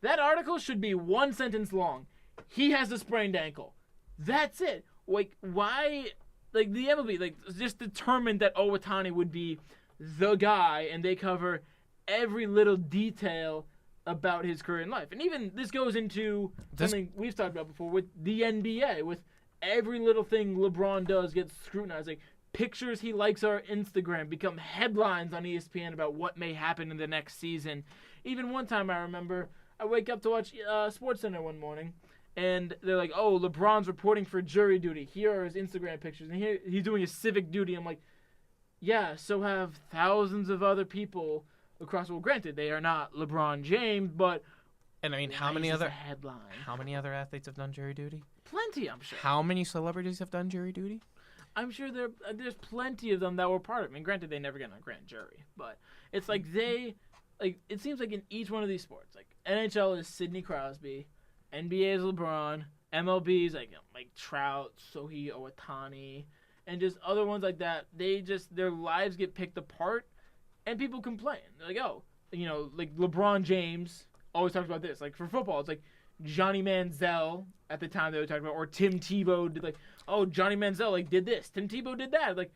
That article should be 1 sentence long. He has a sprained ankle. That's it. Like, why? Like, the MLB, like, just determined that Ohtani would be the guy, and they cover every little detail about his career in life. And even this goes into something we've talked about before with the NBA, with every little thing LeBron does gets scrutinized. Like, pictures he likes on Instagram become headlines on ESPN about what may happen in the next season. Even one time I remember, I wake up to watch SportsCenter one morning, and they're like, oh, LeBron's reporting for jury duty. Here are his Instagram pictures, and here he's doing his civic duty. I'm like, yeah, so have thousands of other people across. Well, granted, they are not LeBron James, but and I mean, how many other athletes have done jury duty? Plenty, I'm sure. How many celebrities have done jury duty? I'm sure there's plenty of them that were part of it. I mean, granted, they never get on a grand jury, but it's like it seems like in each one of these sports, like NHL is Sidney Crosby, NBA is LeBron, MLB is like Trout, Sohei Ohtani, and just other ones like that. Their lives get picked apart, and people complain. They're like, oh, like LeBron James always talks about this. Like for football, it's like Johnny Manziel at the time they were talking about, or Tim Tebow did like, oh, Johnny Manziel did this, Tim Tebow did that. Like,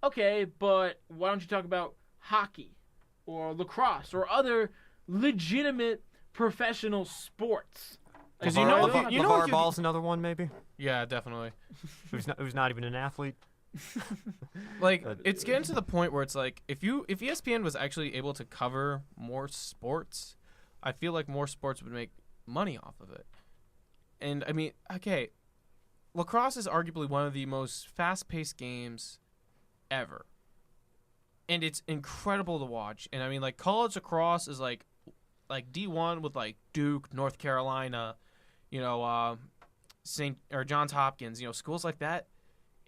okay, but why don't you talk about hockey or lacrosse or other legitimate professional sports? Because LeVar Ball's another one, maybe. Yeah, definitely. Who's not even an athlete. Like it's getting to the point where it's like if ESPN was actually able to cover more sports, I feel like more sports would make money off of it. And I mean, okay, lacrosse is arguably one of the most fast-paced games ever, and it's incredible to watch. And I mean, like college lacrosse is like D1 with like Duke, North Carolina, Johns Hopkins, schools like that.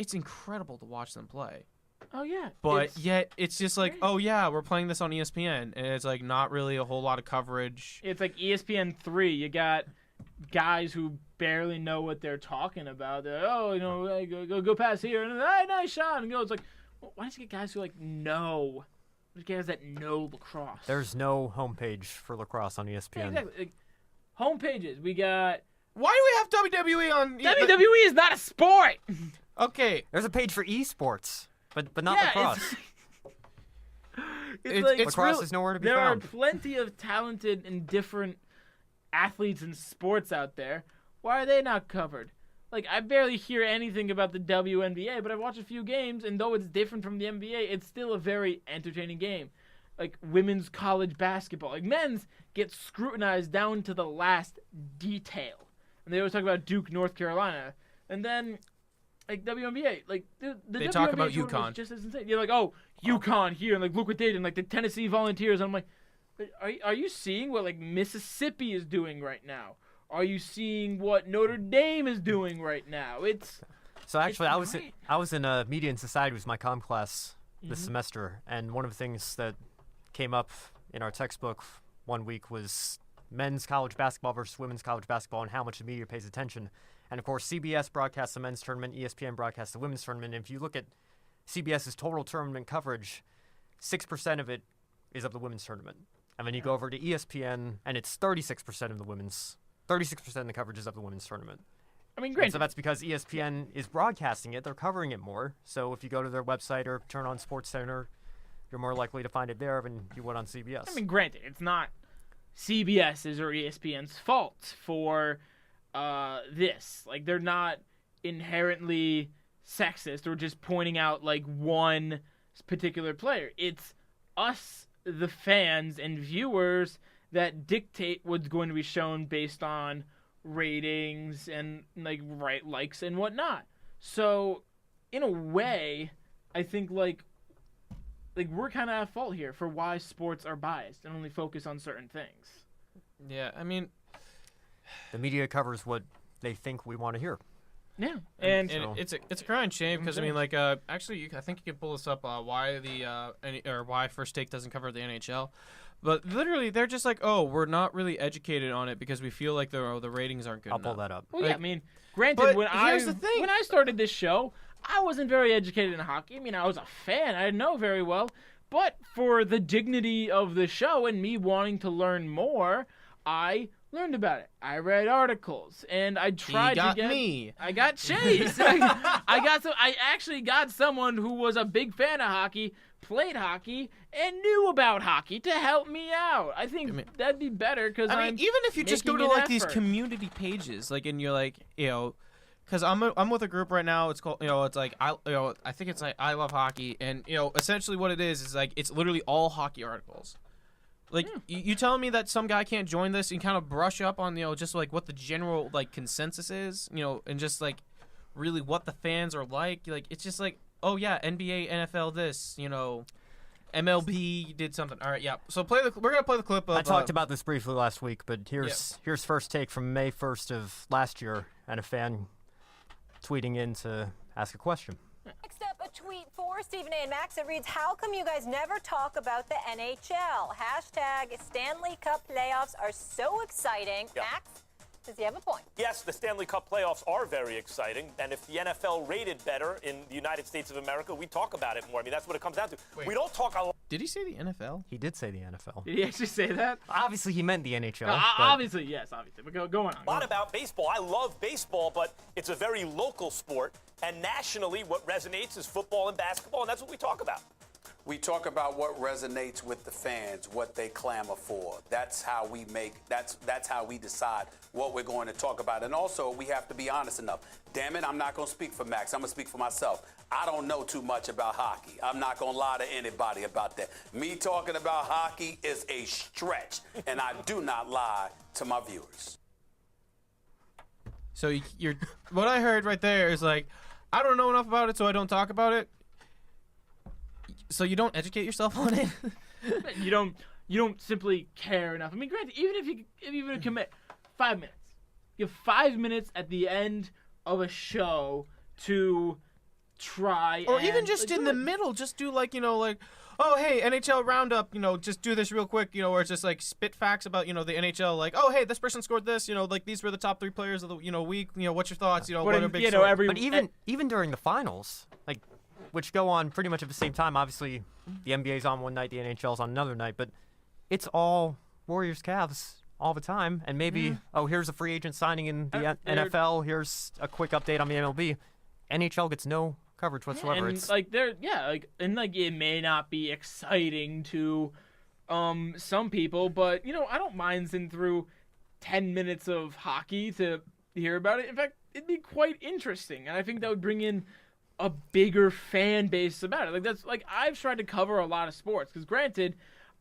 It's incredible to watch them play. Oh yeah. But yet it's just like, oh yeah, we're playing this on ESPN, and it's like not really a whole lot of coverage. It's like ESPN 3. You got guys who barely know what they're talking about. They're, go pass here, and hey, nice shot, and go. It's like, well, why don't you get guys who know? There's guys that know lacrosse. There's no homepage for lacrosse on ESPN. Yeah, exactly. Like, homepages. We got. Why do we have WWE on? WWE is not a sport. Okay. There's a page for esports, but not lacrosse. Lacrosse is nowhere to be found. There are plenty of talented and different athletes and sports out there. Why are they not covered? Like, I barely hear anything about the WNBA, but I've watched a few games, and though it's different from the NBA, it's still a very entertaining game. Like, women's college basketball. Like, men's get scrutinized down to the last detail. And they always talk about Duke, North Carolina. And then, like, WNBA, like, the they WNBA talk about tournament UConn. is just as insane. You're like, oh, UConn here, and, like, look what they did, and, like, the Tennessee Volunteers. And I'm like, are you seeing what, like, Mississippi is doing right now? Are you seeing what Notre Dame is doing right now? I was in Media and Society, was my comm class this semester, and one of the things that came up in our textbook one week was men's college basketball versus women's college basketball and how much the media pays attention. And of course, CBS broadcasts the men's tournament, ESPN broadcasts the women's tournament. And if you look at CBS's total tournament coverage, 6% of it is of the women's tournament. And then you go over to ESPN, and it's 36% of the women's. 36% of the coverage is of the women's tournament. I mean, great. So that's because ESPN is broadcasting it. They're covering it more. So if you go to their website or turn on SportsCenter, you're more likely to find it there than you would on CBS. I mean, granted, it's not CBS's or ESPN's fault for this. Like, they're not inherently sexist or just pointing out, like, one particular player. It's us, the fans and viewers, that dictate what's going to be shown based on ratings and likes and whatnot. So, in a way, I think like we're kind of at fault here for why sports are biased and only focus on certain things. Yeah, I mean, the media covers what they think we want to hear. Yeah, and it's a crying shame because I mean, like, actually, I think you can pull this up why why First Take doesn't cover the NHL. But literally, they're just like, oh, we're not really educated on it because we feel like the ratings aren't good enough. I'll pull that up. Well, yeah, I mean, granted, when here's the thing. I started this show, I wasn't very educated in hockey. I mean, I was a fan. I didn't know very well. But for the dignity of the show and me wanting to learn more, I learned about it. I read articles, and I tried to get me. I got Chase. I actually got someone who was a big fan of hockey, played hockey, and knew about hockey to help me out. I think that'd be better because I mean, even if you just go to like these community pages, like, and you're like, because I'm with a group right now. It's called, it's like I think it's like I Love Hockey, and essentially what it is like it's literally all hockey articles. Like you telling me that some guy can't join this and kind of brush up on just like what the general like consensus is, and just like really what the fans are like it's just like, oh yeah, NBA, NFL, this, MLB did something. All right, yeah. So we're gonna play the clip of. I talked about this briefly last week, but here's first take from May 1st of last year, and a fan tweeting in to ask a question. Next up, a tweet for Stephen A. and Max. It reads, how come you guys never talk about the NHL? Hashtag Stanley Cup playoffs are so exciting. Yep. Max, does he have a point? Yes, the Stanley Cup playoffs are very exciting, and if the NFL rated better in the United States of America, we talk about it more. I mean, that's what it comes down to. Wait. We don't talk a lot. Did he say the NFL? He did say the NFL. Did he actually say that? Obviously, he meant the NHL. Obviously, yes, obviously. But go on. A lot about baseball. I love baseball, but it's a very local sport, and nationally, what resonates is football and basketball, and that's what we talk about. We talk about what resonates with the fans, what they clamor for. That's how we that's how we decide what we're going to talk about. And also, we have to be honest enough. Damn it, I'm not going to speak for Max. I'm going to speak for myself. I don't know too much about hockey. I'm not going to lie to anybody about that. Me talking about hockey is a stretch, and I do not lie to my viewers. So you're what I heard right there is like, I don't know enough about it, so I don't talk about it. So you don't educate yourself on it? You don't simply care enough. I mean, granted, even if you commit 5 minutes, you have 5 minutes at the end of a show to try, or even just in the middle, just do oh hey, NHL roundup, just do this real quick, where it's just like spit facts about the NHL, like, oh hey, this person scored this, like these were the top 3 players of the week, what's your thoughts, what are big stories? But even during the finals, which go on pretty much at the same time. Obviously, the NBA's on one night, the NHL's on another night, but it's all Warriors, Cavs all the time. And maybe, here's a free agent signing in the NFL. Here's a quick update on the MLB. NHL gets no coverage whatsoever. And it may not be exciting to some people, but I don't mind sitting through 10 minutes of hockey to hear about it. In fact, it'd be quite interesting, and I think that would bring in a bigger fan base about it. I've tried to cover a lot of sports, because granted,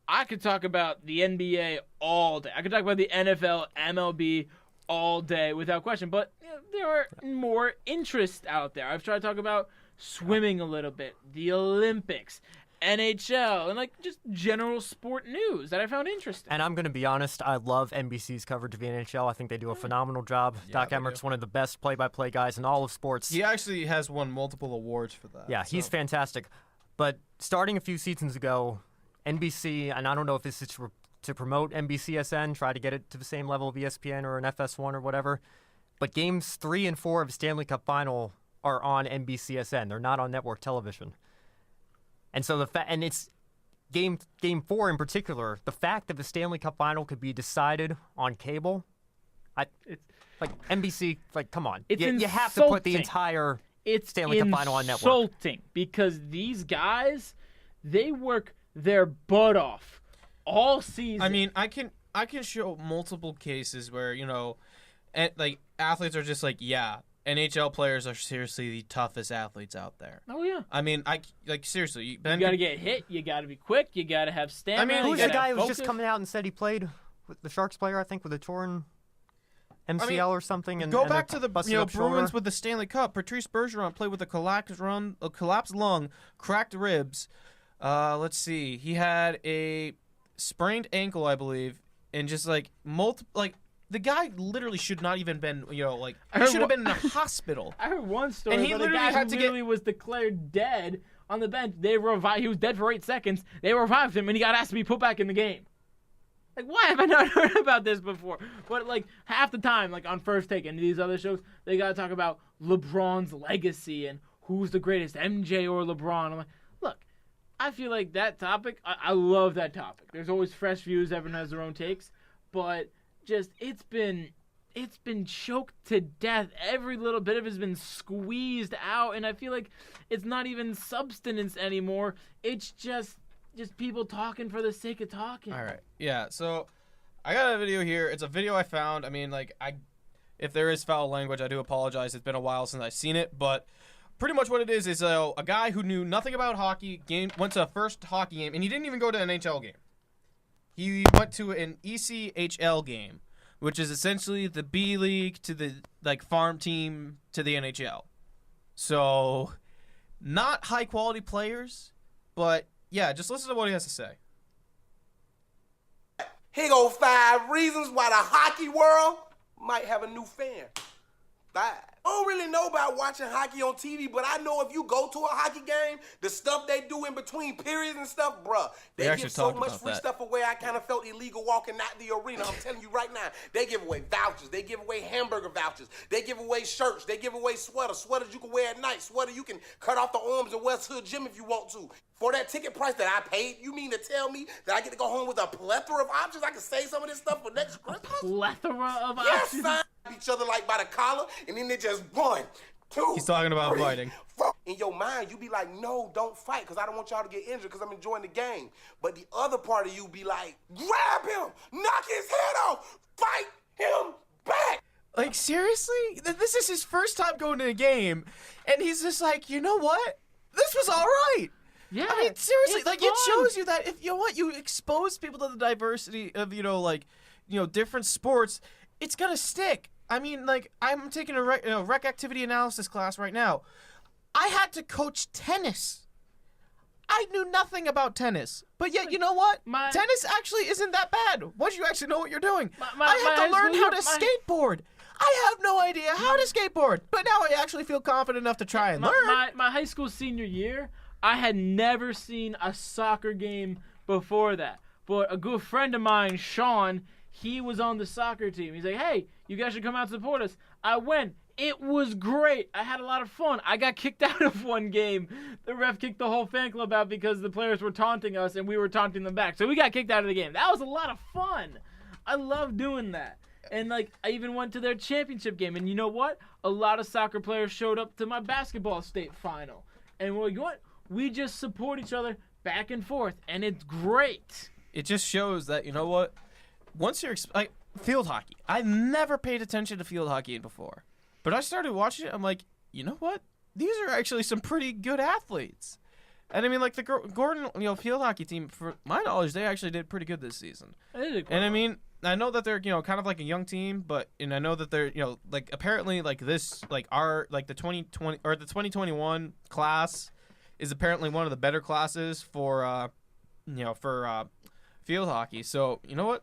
I could talk about the NBA all day. I could talk about the NFL, MLB all day without question, but there are more interests out there. I've tried to talk about swimming a little bit, the Olympics, NHL, and just general sport news that I found interesting. And I'm going to be honest, I love NBC's coverage of the NHL. I think they do a phenomenal job. Doc Emmerich's one of the best play-by-play guys in all of sports. He actually has won multiple awards for that. Yeah, he's fantastic. But starting a few seasons ago, NBC, and I don't know if this is to promote NBCSN, try to get it to the same level of ESPN or an FS1 or whatever, but games 3 and 4 of the Stanley Cup Final are on NBCSN. They're not on network television. And so and it's game 4 in particular, the fact that the Stanley Cup Final could be decided on cable, it's NBC, come on. You have to put the entire Stanley Cup Final on network. It's insulting, because these guys, they work their butt off all season. I mean, I can show multiple cases where, athletes are just NHL players are seriously the toughest athletes out there. Oh, yeah. I mean, seriously. You got to get hit. You got to be quick. You got to have stamina. I mean, who's the guy who was just coming out and said he played with the Sharks player, I think, with a torn MCL or something? And go back to the Bruins shoulder. With the Stanley Cup. Patrice Bergeron played with a collapsed lung, cracked ribs. Let's see. He had a sprained ankle, I believe, and just multiple the guy literally should not even been, he should have been in a hospital. I heard one story and he about a guy who was declared dead on the bench. They revived. He was dead for 8 seconds. They revived him, and he got asked to be put back in the game. Why have I not heard about this before? But half the time, on First Take and these other shows, they gotta talk about LeBron's legacy and who's the greatest, MJ or LeBron. I'm like, look, I feel like that topic. I love that topic. There's always fresh views. Everyone has their own takes, but it's been choked to death. Every little bit of it has been squeezed out, and I feel like it's not even substance anymore. It's just people talking for the sake of talking. All right. Yeah, so I got a video here. It's a video I found. I mean, If there is foul language, I do apologize. It's been a while since I've seen it, but pretty much what it is a guy who knew nothing about hockey went to a first hockey game, and he didn't even go to an NHL game. He went to an ECHL game, which is essentially the B League to the farm team to the NHL. So, not high quality players, but yeah, just listen to what he has to say. Here go 5 reasons why the hockey world might have a new fan. 5. I don't really know about watching hockey on TV, but I know if you go to a hockey game, the stuff they do in between periods and stuff, bruh, they give so much free stuff away, I kind of felt illegal walking out the arena. I'm telling you right now, they give away vouchers, they give away hamburger vouchers, they give away shirts, they give away sweaters you can wear at night, sweater you can cut off the arms in West Hood Gym if you want to. For that ticket price that I paid, you mean to tell me that I get to go home with a plethora of options? I can save some of this stuff for next Christmas? Plethora of Yes, options? son. Each other like by the collar, and then they just 1, 2. He's talking about 3, fighting. 4. In your mind, you be like, no, don't fight, because I don't want y'all to get injured, because I'm enjoying the game. But the other part of you be like, grab him, knock his head off, fight him back. Like, seriously? This is his first time going to a game, and he's just like, you know what? This was all right. Yeah. I mean, seriously, like, fun. it shows you that if, you know what, you expose people to the diversity of, different sports, it's gonna stick. I mean, like, I'm taking a rec activity analysis class right now. I had to coach tennis. I knew nothing about tennis, but yet, you know what? Tennis actually isn't that bad once you actually know what you're doing. I had to learn how to skateboard. I have no idea how to skateboard, but now I actually feel confident enough to try and learn. My high school senior year, I had never seen a soccer game before that. But a good friend of mine, Sean, he was on the soccer team. He's like, hey, you guys should come out and support us. I went. It was great. I had a lot of fun. I got kicked out of one game. The ref kicked the whole fan club out because the players were taunting us and we were taunting them back. So we got kicked out of the game. That was a lot of fun. I love doing that. And, like, I even went to their championship game. And you know what? A lot of soccer players showed up to my basketball state final. And we're like, what? We just support each other back and forth. And it's great. It just shows that, you know what? Once you're like field hockey, I've never paid attention to field hockey before, but I started watching it. I'm like, you know what? These are actually some pretty good athletes, and I mean, like the Gordon, field hockey team. For my knowledge, they actually did pretty good this season. And I mean, I know that they're kind of like a young team, and I know that they're like apparently like this the 2020 or the 2021 class is apparently one of the better classes for field hockey. So you know what?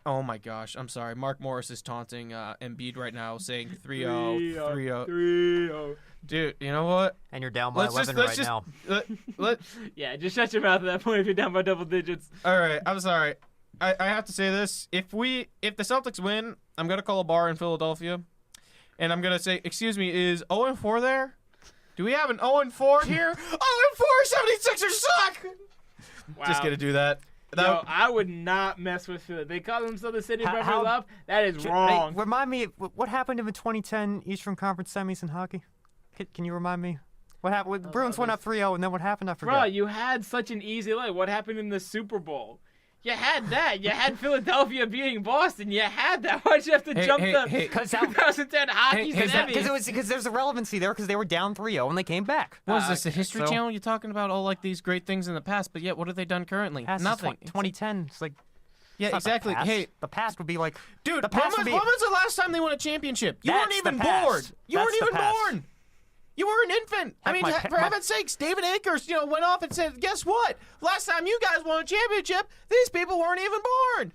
Oh my gosh, I'm sorry. Mark Morris is taunting Embiid right now, saying 3-0, 3-0. Dude, you know what? And you're down by 11 right now. Yeah, just shut your mouth at that point if you're down by double digits. All right, I'm sorry. I have to say this. If the Celtics win, I'm going to call a bar in Philadelphia, and I'm going to say, excuse me, is 0-4 there? Do we have an 0-4 here? 0-4 76ers suck! Wow. Just going to do that. Yo, I would not mess with Philly. They call themselves the city of brotherly love. That is wrong. Remind me, what happened in the 2010 Eastern Conference semis in hockey? Can you remind me? What happened? The Bruins went up 3-0, and then what happened? I forgot. Bro, you had such an easy life. What happened in the Super Bowl? You had that. You had Philadelphia beating Boston. You had that. Why'd you have to jump the 2010 hockey semis? Because there's a relevancy there because they were down 3-0 and they came back. What is this, a History Channel? You're talking about all like these great things in the past, but yet what have they done currently? Nothing. 2010. It's like yeah, exactly. Hey, the past would be like, dude. When was the last time they won a championship? You weren't even born. You weren't even born. You were an infant. I mean, for heaven's sakes, David Akers, went off and said, guess what? Last time you guys won a championship, these people weren't even born.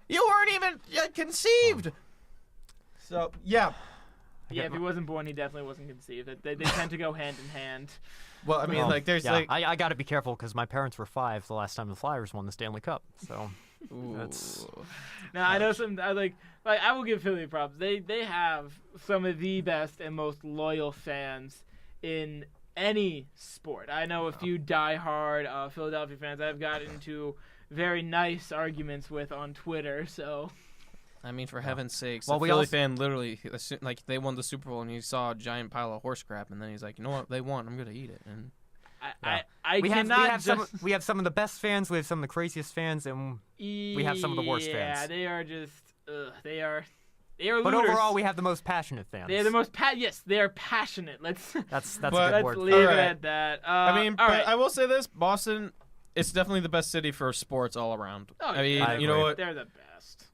You weren't even conceived. So, yeah. Yeah, if he wasn't born, he definitely wasn't conceived. They tend to go hand in hand. Well, I mean, I got to be careful because my parents were 5 the last time the Flyers won the Stanley Cup. So, that's... Now, I know some, I will give Philly props. They have some of the best and most loyal fans in any sport. I know a few diehard Philadelphia fans I've gotten into very nice arguments with on Twitter, so... I mean, for heaven's sakes, a Philly fan literally, like, they won the Super Bowl and he saw a giant pile of horse crap, and then he's like, you know what, they won, I'm going to eat it. And we have some of the best fans, we have some of the craziest fans, and we have some of the worst fans. Yeah, they are just, they are They are But looters. overall, we have the most passionate fans. They're the most yes, they are passionate. That's That's But- a good let's word. leave it at that. I mean, all but right. I will say this: Boston, it's definitely the best city for sports all around. Oh, I mean, yeah. I you know agree. what? They're the best.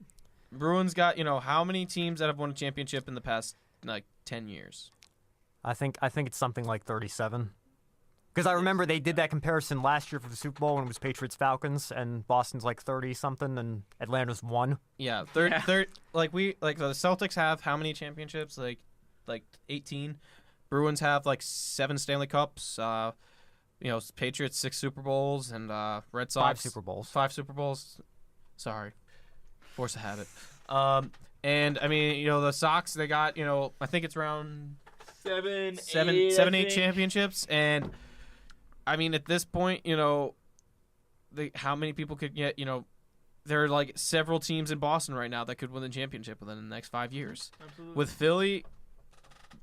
Bruins got how many teams that have won a championship in the past 10 years? I think it's something like 37. Because I remember they did that comparison last year for the Super Bowl when it was Patriots Falcons, and Boston's like 30 something, and Atlanta's 1. Yeah, the Celtics have how many championships? Like 18. Bruins have 7 Stanley Cups. Patriots 6 Super Bowls, and Red Sox 5 Super Bowls. 5 Super Bowls. Sorry, force of habit. And I mean, the Sox, they got I think it's around 7, 8 8 championships, and I mean at this point, how many people could get there are several teams in Boston right now that could win the championship within the next 5 years. Absolutely. With Philly,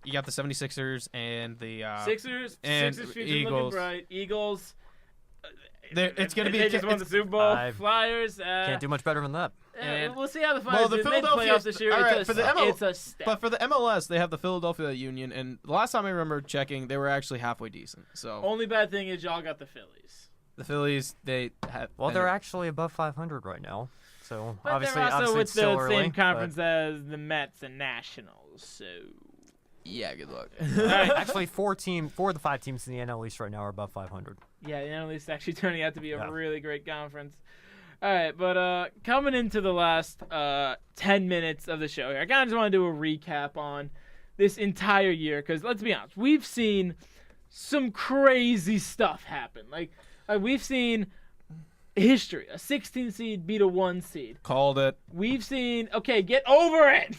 you got the 76ers and the Sixers future's Eagles. looking bright. Eagles. It's going to be They just won the Super Bowl. I Flyers. Can't do much better than that. and- We'll see how the Flyers the do. They make Philadelphia playoffs this year. all right, It's for the ML it's a step. But for the MLS, they have the Philadelphia Union, and the last time I remember checking, they were actually halfway decent. So Only bad thing is y'all got the Phillies. the Phillies, they have. Well, they're actually above 500 right now. So But obviously, they're also obviously with it's still the early, same but- conference as the Mets and Nationals. So yeah, good luck. Actually, 4 of the 5 teams in the NL East right now are above 500. yeah, the NL East actually turning out to be a Yeah. really great conference. All right, but coming into the last 10 minutes of the show here, I kind of just want to do a recap on this entire year because let's be honest, we've seen some crazy stuff happen. Like we've seen history: a 16 seed beat a 1 seed. Called it. We've seen get over it.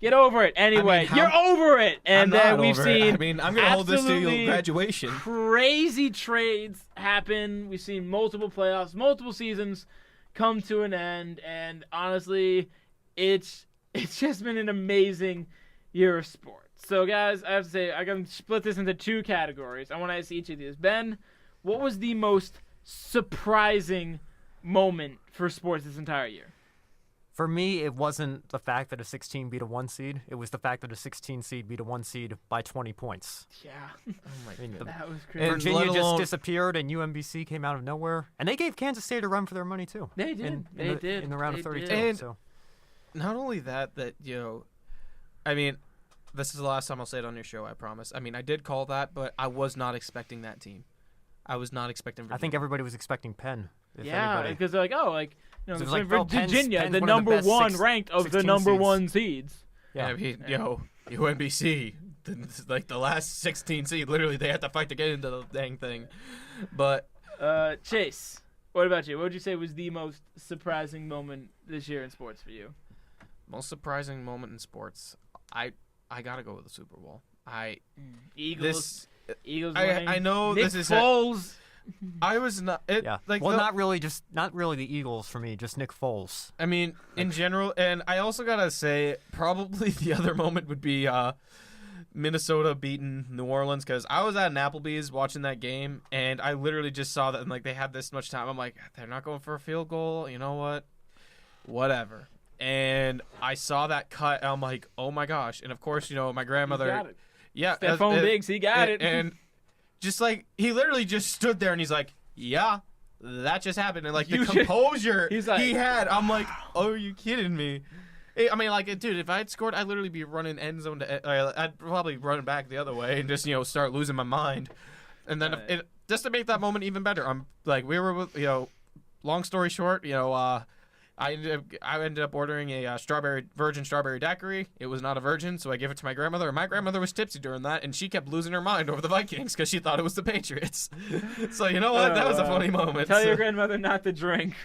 Get over it. Anyway, how- you're over it. And I'm then not we've over it. seen I mean, I'm gonna hold this to your absolutely graduation. crazy trades happen. We've seen multiple playoffs, multiple seasons come to an end, and honestly, it's just been an amazing year of sports. So, guys, I have to say, I can split this into 2 categories. I want to ask each of these. Ben, what was the most surprising moment for sports this entire year? For me, it wasn't the fact that a 16 beat a 1 seed. It was the fact that a 16 seed beat a 1 seed by 20 points. Yeah, Oh my god. that was crazy. And Virginia let just alone- disappeared, and UMBC came out of nowhere. And they gave Kansas State a run for their money, too. They did. They did. In the round They of 32. did. And- So. Not only that, I mean, this is the last time I'll say it on your show, I promise. I mean, I did call that, but I was not expecting that team. I was not expecting Virginia. I think everybody was expecting Penn. If Yeah, anybody. because they're like, it was it's like, like well, Penn's Virginia, the one of the number best 1 six- ranked of the 16 number seeds. 1 seeds. Yeah. I mean, UNBC, the last 16 seed, literally they had to fight to get into the dang thing. But Chase, what about you? What would you say was the most surprising moment this year in sports for you? most surprising moment in sports, I gotta go with the Super Bowl. Eagles. This Eagles. I winning. know Nick this is Foles. I was not it, Yeah. like well, the- not really the Eagles for me, just Nick Foles. I mean, in general, and I also gotta say, probably the other moment would be Minnesota beating New Orleans, because I was at an Applebee's watching that game, and I literally just saw that, and like they had this much time. I'm like, they're not going for a field goal. You know what? Whatever. And I saw that cut, and I'm like, oh my gosh! And of course, my grandmother. He got it. Yeah, Stephon Diggs, he got it. And just like he literally just stood there, and he's like, yeah. That just happened, and like the composure he's like, he had, I'm like, oh, are you kidding me? I mean, like, dude, if I had scored, I'd literally be running end zone to. I'd probably run back the other way and just start losing my mind, and then just to make that moment even better, I'm like, we were with long story short, I ended up ordering a virgin strawberry daiquiri. It was not a virgin, so I gave it to my grandmother. And my grandmother was tipsy during that, and she kept losing her mind over the Vikings because she thought it was the Patriots. So you know what? That was a funny moment. Tell your grandmother not to drink.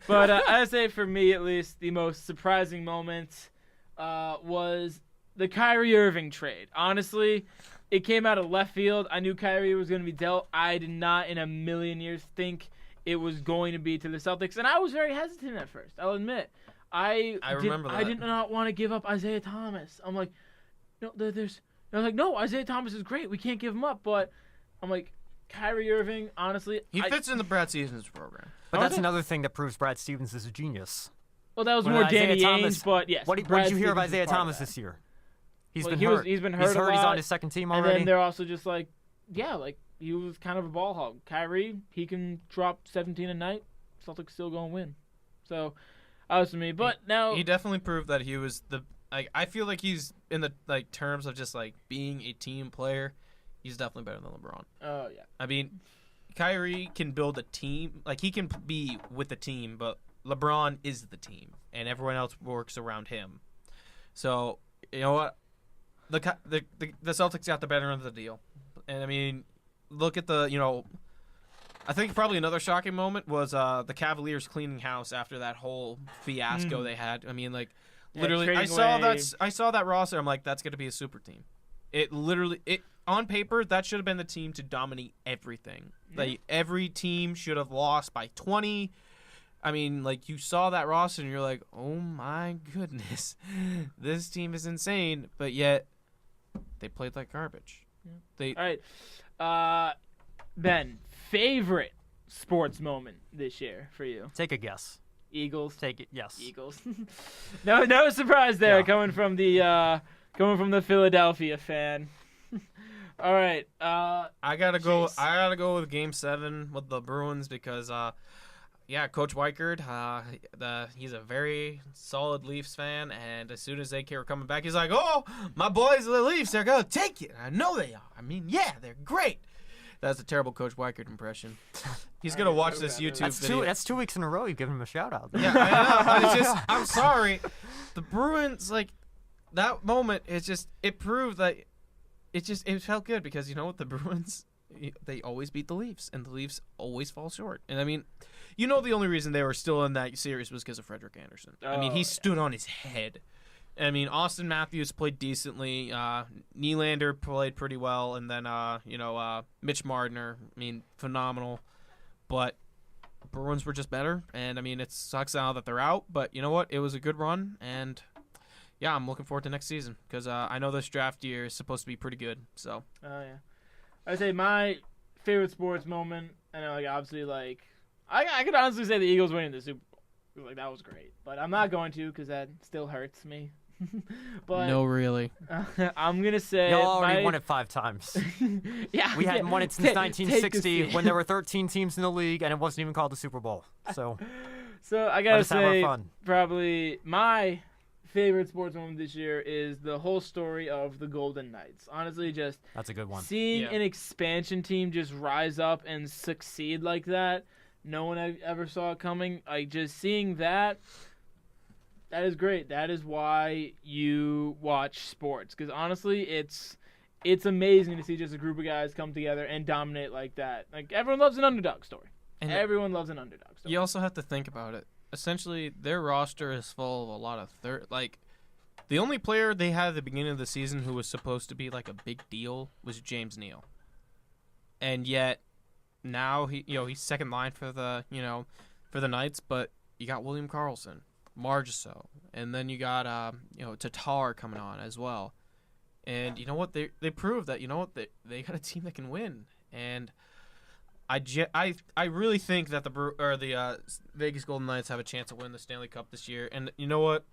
But I'd say for me, at least, the most surprising moment was the Kyrie Irving trade. Honestly, it came out of left field. I knew Kyrie was going to be dealt. I did not in a million years think it was going to be to the Celtics, and I was very hesitant at first. I'll admit, I remember that. I did not want to give up Isaiah Thomas. I'm like, no, I was like, no, Isaiah Thomas is great. We can't give him up. But I'm like, Kyrie Irving, honestly, He fits in the Brad Stevens program. But that's another thing that proves Brad Stevens is a genius. Well, that was When more Isaiah Danny Thomas- Ainge, but yes. What did Brad you hear of Stevens was Isaiah part of Thomas that. this year? He's Well, been he hurt. he's been hurt a He's lot, on his second team and already. then they're also just like, yeah, like he was kind of a ball hog. Kyrie, he can drop 17 a night. Celtics still gonna win. So, that was to me. But now He definitely proved that he was the. Like, I feel like he's in the terms of just like being a team player. He's definitely better than LeBron. oh yeah. I mean, Kyrie can build a team. Like, he can be with the team, but LeBron is the team, and everyone else works around him. So, you know what? The Celtics got the better end of the deal. And, I mean, look at I think probably another shocking moment was the Cavaliers cleaning house after that whole fiasco they had. I mean, like, literally, I saw that roster. I'm like, that's going to be a super team. On paper, that should have been the team to dominate everything. Like, every team should have lost by 20. I mean, like, you saw that roster and you're like, oh my goodness, this team is insane. But yet, they played like garbage. All right. Ben, favorite sports moment this year for you? Take a guess. Eagles. Take it. Yes. Eagles. No surprise there Yeah. coming from the Philadelphia fan. All right. I gotta go with Game 7 with the Bruins because, Coach Weichert, he's a very solid Leafs fan, and as soon as they were coming back, he's like, "Oh, my boys, the Leafs, they're gonna take it. I know they are. I mean, yeah, they're great." That's a terrible Coach Weichert impression. He's gonna watch this YouTube video. That's 2 weeks in a row you've given him a shout out. Yeah, I know. But I'm sorry. The Bruins, like, that moment, it proved that it felt good because, you know what, the Bruins, they always beat the Leafs, and the Leafs always fall short. And, I mean, you know the only reason they were still in that series was because of Frederick Anderson. I mean, he stood on his head. I mean, Austin Matthews played decently. Nylander played pretty well. And then, Mitch Marner, I mean, phenomenal. But Bruins were just better. And, I mean, it sucks now that they're out. But you know what? It was a good run. And, yeah, I'm looking forward to next season because I know this draft year is supposed to be pretty good. So. Oh, yeah. I'd say my favorite sports moment, and obviously, I could honestly say the Eagles winning the Super Bowl. Like, that was great. But I'm not going to because that still hurts me. But No, really. I'm going to say Y'all already won it 5 times. Yeah. We hadn't won it since Take 1960 when there were 13 teams in the league and it wasn't even called the Super Bowl. So I got to us have our say fun. probably my favorite sports moment this year is the whole story of the Golden Knights. Honestly, just that's a good one. seeing an expansion team just rise up and succeed like that. No one ever saw it coming. Like, just seeing that is great. That is why you watch sports. Because, honestly, it's amazing to see just a group of guys come together and dominate like that. Like, everyone loves an underdog story. And everyone loves an underdog story. You also have to think about it. Essentially, their roster is full of a lot of the only player they had at the beginning of the season who was supposed to be like a big deal was James Neal. And yet now he's second line for the Knights, but you got William Karlsson, Marchessault, and then you got Tatar coming on as well. And you know what, they proved that they got a team that can win. And I really think that the Vegas Golden Knights have a chance to win the Stanley Cup this year. And you know what?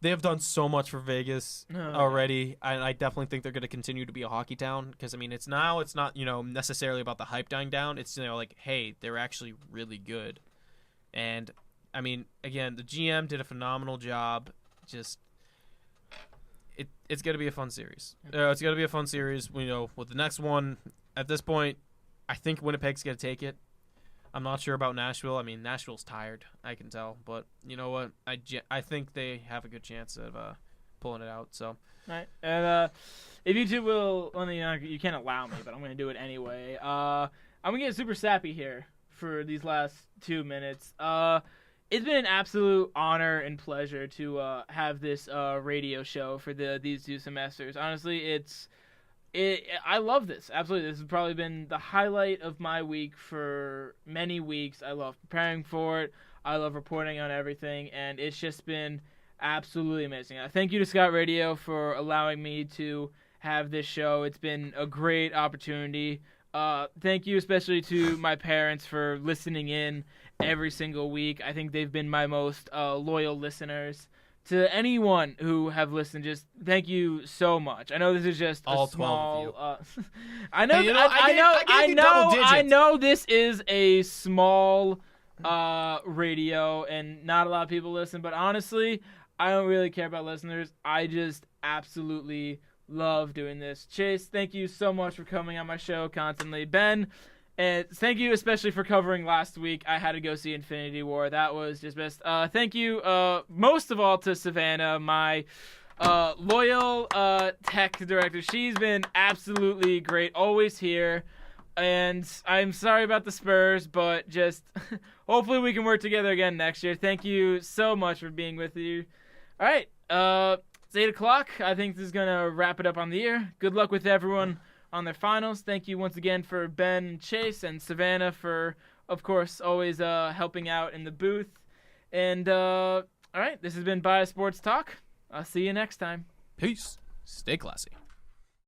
They have done so much for Vegas already. I definitely think they're going to continue to be a hockey town because, I mean, it's not necessarily about the hype dying down. It's, like, hey, they're actually really good. And, I mean, again, the GM did a phenomenal job. Just it's going to be a fun series. It's going to be a fun series. With the next one, at this point, I think Winnipeg's going to take it. I'm not sure about Nashville. I mean, Nashville's tired, I can tell. But you know what? I think they have a good chance of pulling it out. So. All right. And if you two will, you can't allow me, but I'm going to do it anyway. I'm going to get super sappy here for these last 2 minutes. It's been an absolute honor and pleasure to have this radio show for these 2 semesters. Honestly, I love this. Absolutely. This has probably been the highlight of my week for many weeks. I love preparing for it. I love reporting on everything, and it's just been absolutely amazing. Thank you to Scot Radio for allowing me to have this show. It's been a great opportunity. Thank you especially to my parents for listening in every single week. I think they've been my most loyal listeners. To anyone who have listened, just thank you so much. I know this is just all a small. 12 of you. I know. Hey, you know, I know this is a small radio, and not a lot of people listen. But honestly, I don't really care about listeners. I just absolutely love doing this. Chase, thank you so much for coming on my show constantly. Ben, and thank you especially for covering last week. I had to go see Infinity War. That was just best. Thank you most of all to Savannah, my loyal tech director. She's been absolutely great, always here. And I'm sorry about the Spurs, but just hopefully we can work together again next year. Thank you so much for being with you. All right, it's 8 o'clock. I think this is going to wrap it up on the year. Good luck with everyone on their finals. Thank you once again for Ben and Chase and Savannah for, of course, always helping out in the booth. And, all right, this has been Bias Sports Talk. I'll see you next time. Peace. Stay classy.